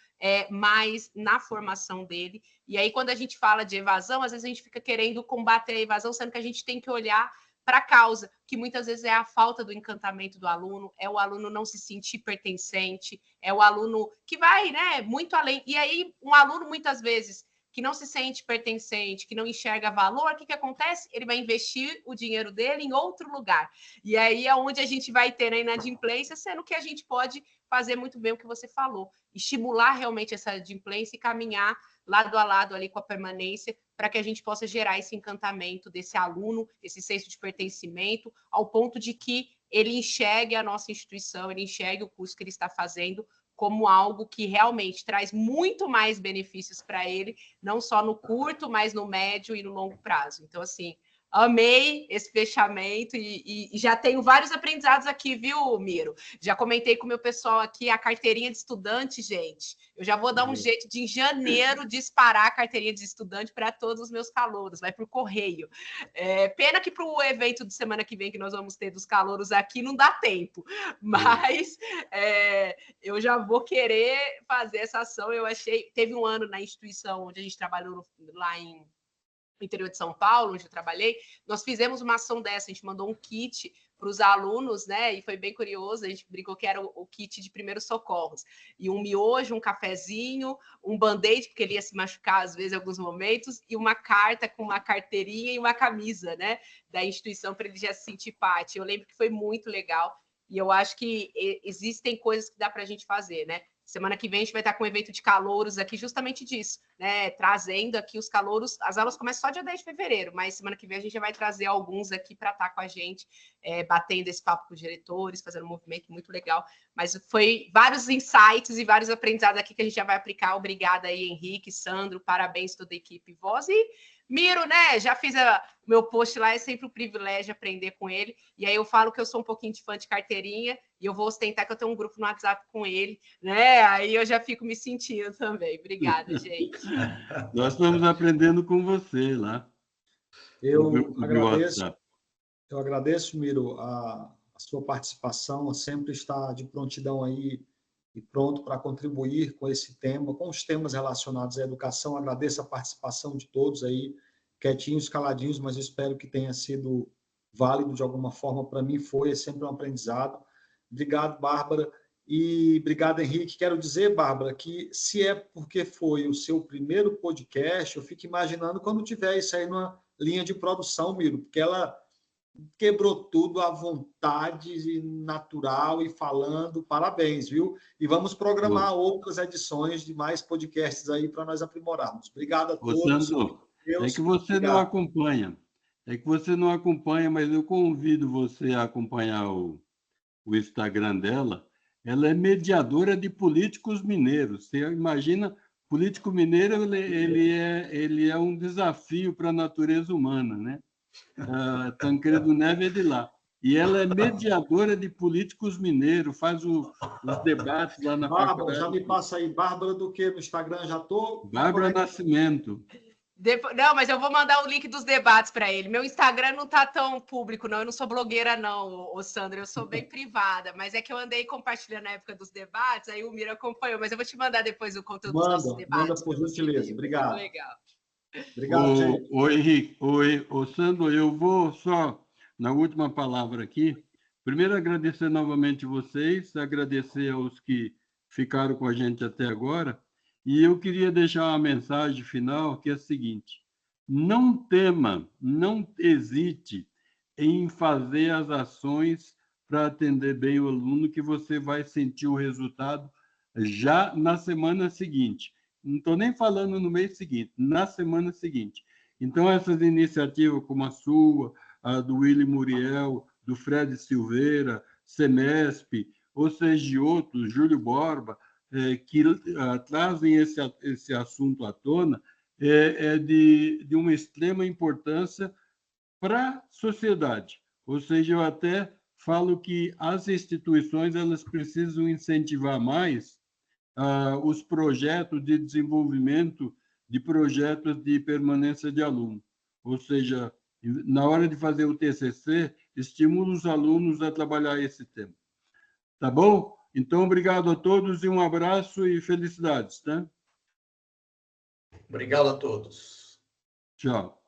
mas na formação dele. E aí, quando a gente fala de evasão, às vezes a gente fica querendo combater a evasão, sendo que a gente tem que olhar para a causa, que muitas vezes é a falta do encantamento do aluno, é o aluno não se sentir pertencente, é o aluno que vai, né, muito além. E aí, um aluno, muitas vezes, que não se sente pertencente, que não enxerga valor, o que acontece? Ele vai investir o dinheiro dele em outro lugar. E aí é onde a gente vai ter a inadimplência, sendo que a gente pode fazer muito bem o que você falou, estimular realmente essa adimplência e caminhar lado a lado ali com a permanência, para que a gente possa gerar esse encantamento desse aluno, esse senso de pertencimento, ao ponto de que ele enxergue a nossa instituição, ele enxergue o curso que ele está fazendo como algo que realmente traz muito mais benefícios para ele, não só no curto, mas no médio e no longo prazo. Então, assim, amei esse fechamento e já tenho vários aprendizados aqui, viu, Miro? Já comentei com o meu pessoal aqui a carteirinha de estudante, gente. Eu já vou dar um jeito de, em janeiro, disparar a carteirinha de estudante para todos os meus calouros, vai por correio. Pena que para o evento de semana que vem que nós vamos ter dos calouros aqui não dá tempo, mas eu já vou querer fazer essa ação. Eu achei, teve um ano na instituição onde a gente trabalhou lá no interior de São Paulo, onde eu trabalhei, nós fizemos uma ação dessa, a gente mandou um kit para os alunos, né? E foi bem curioso, a gente brincou que era o kit de primeiros socorros. E um miojo, um cafezinho, um band-aid, porque ele ia se machucar às vezes em alguns momentos, e uma carta com uma carteirinha e uma camisa, né? Da instituição para ele já se sentir parte. Eu lembro que foi muito legal, e eu acho que existem coisas que dá para a gente fazer, né? Semana que vem a gente vai estar com um evento de calouros aqui justamente disso, né? Trazendo aqui os calouros. As aulas começam só dia 10 de fevereiro, mas semana que vem a gente já vai trazer alguns aqui para estar com a gente, batendo esse papo com os diretores, fazendo um movimento muito legal. Mas foi vários insights e vários aprendizados aqui que a gente já vai aplicar. Obrigada aí, Henrique, Sandro, parabéns toda a equipe Voz. E Miro, né? Já fiz o meu post lá, é sempre um privilégio aprender com ele. E aí eu falo que eu sou um pouquinho de fã de carteirinha e eu vou ostentar que eu tenho um grupo no WhatsApp com ele, né? Aí eu já fico me sentindo também. Obrigada, gente. Nós estamos aprendendo com você lá. Eu agradeço. Eu agradeço, Miro, a sua participação, sempre está de prontidão aí e pronto para contribuir com esse tema, com os temas relacionados à educação. Agradeço a participação de todos aí, quietinhos, caladinhos, mas espero que tenha sido válido de alguma forma. Para mim foi, é sempre um aprendizado. Obrigado, Bárbara. E obrigado, Henrique. Quero dizer, Bárbara, que se é porque foi o seu primeiro podcast, eu fico imaginando quando tiver isso aí numa linha de produção, Miro, porque ela quebrou tudo à vontade, natural e falando. Parabéns, viu? E vamos programar outras edições de mais podcasts aí para nós aprimorarmos. Obrigado a todos. Sandro, Deus, é que você obrigado. não acompanha. É que você não acompanha, mas eu convido você a acompanhar o Instagram dela. Ela é mediadora de políticos mineiros. Você imagina, político mineiro, ele é um desafio para a natureza humana, né? Tancredo Neves é de lá. E ela é mediadora de políticos mineiros, faz os debates lá na Bárbara, faculdade. já me passa aí. Bárbara do que no Instagram? Já estou. Bárbara Nascimento. Não, mas eu vou mandar o link dos debates para ele. Meu Instagram não está tão público, não. Eu não sou blogueira, não, Sandra. Eu sou bem privada. Mas é que eu andei compartilhando na época dos debates, aí o Miro acompanhou. Mas eu vou te mandar depois o conteúdo dos nossos debates. Manda, por gentileza. Obrigado. Muito legal. Obrigado, gente. Henrique. Sandro, eu vou só, na última palavra aqui, primeiro agradecer novamente vocês, agradecer aos que ficaram com a gente até agora. E eu queria deixar uma mensagem final, que é a seguinte: não tema, não hesite em fazer as ações para atender bem o aluno, que você vai sentir o resultado já na semana seguinte. Não estou nem falando no mês seguinte, na semana seguinte. Então, essas iniciativas como a sua, a do Willy Muriel, do Fred Silveira, Semesp, ou seja, de outros, Júlio Borba, que trazem esse assunto à tona, é de uma extrema importância para a sociedade. Ou seja, eu até falo que as instituições elas precisam incentivar mais os projetos de desenvolvimento de projetos de permanência de aluno. Ou seja, na hora de fazer o TCC, estimula os alunos a trabalhar esse tema. Tá bom? Então, obrigado a todos e um abraço e felicidades, tá? Obrigado a todos. Tchau.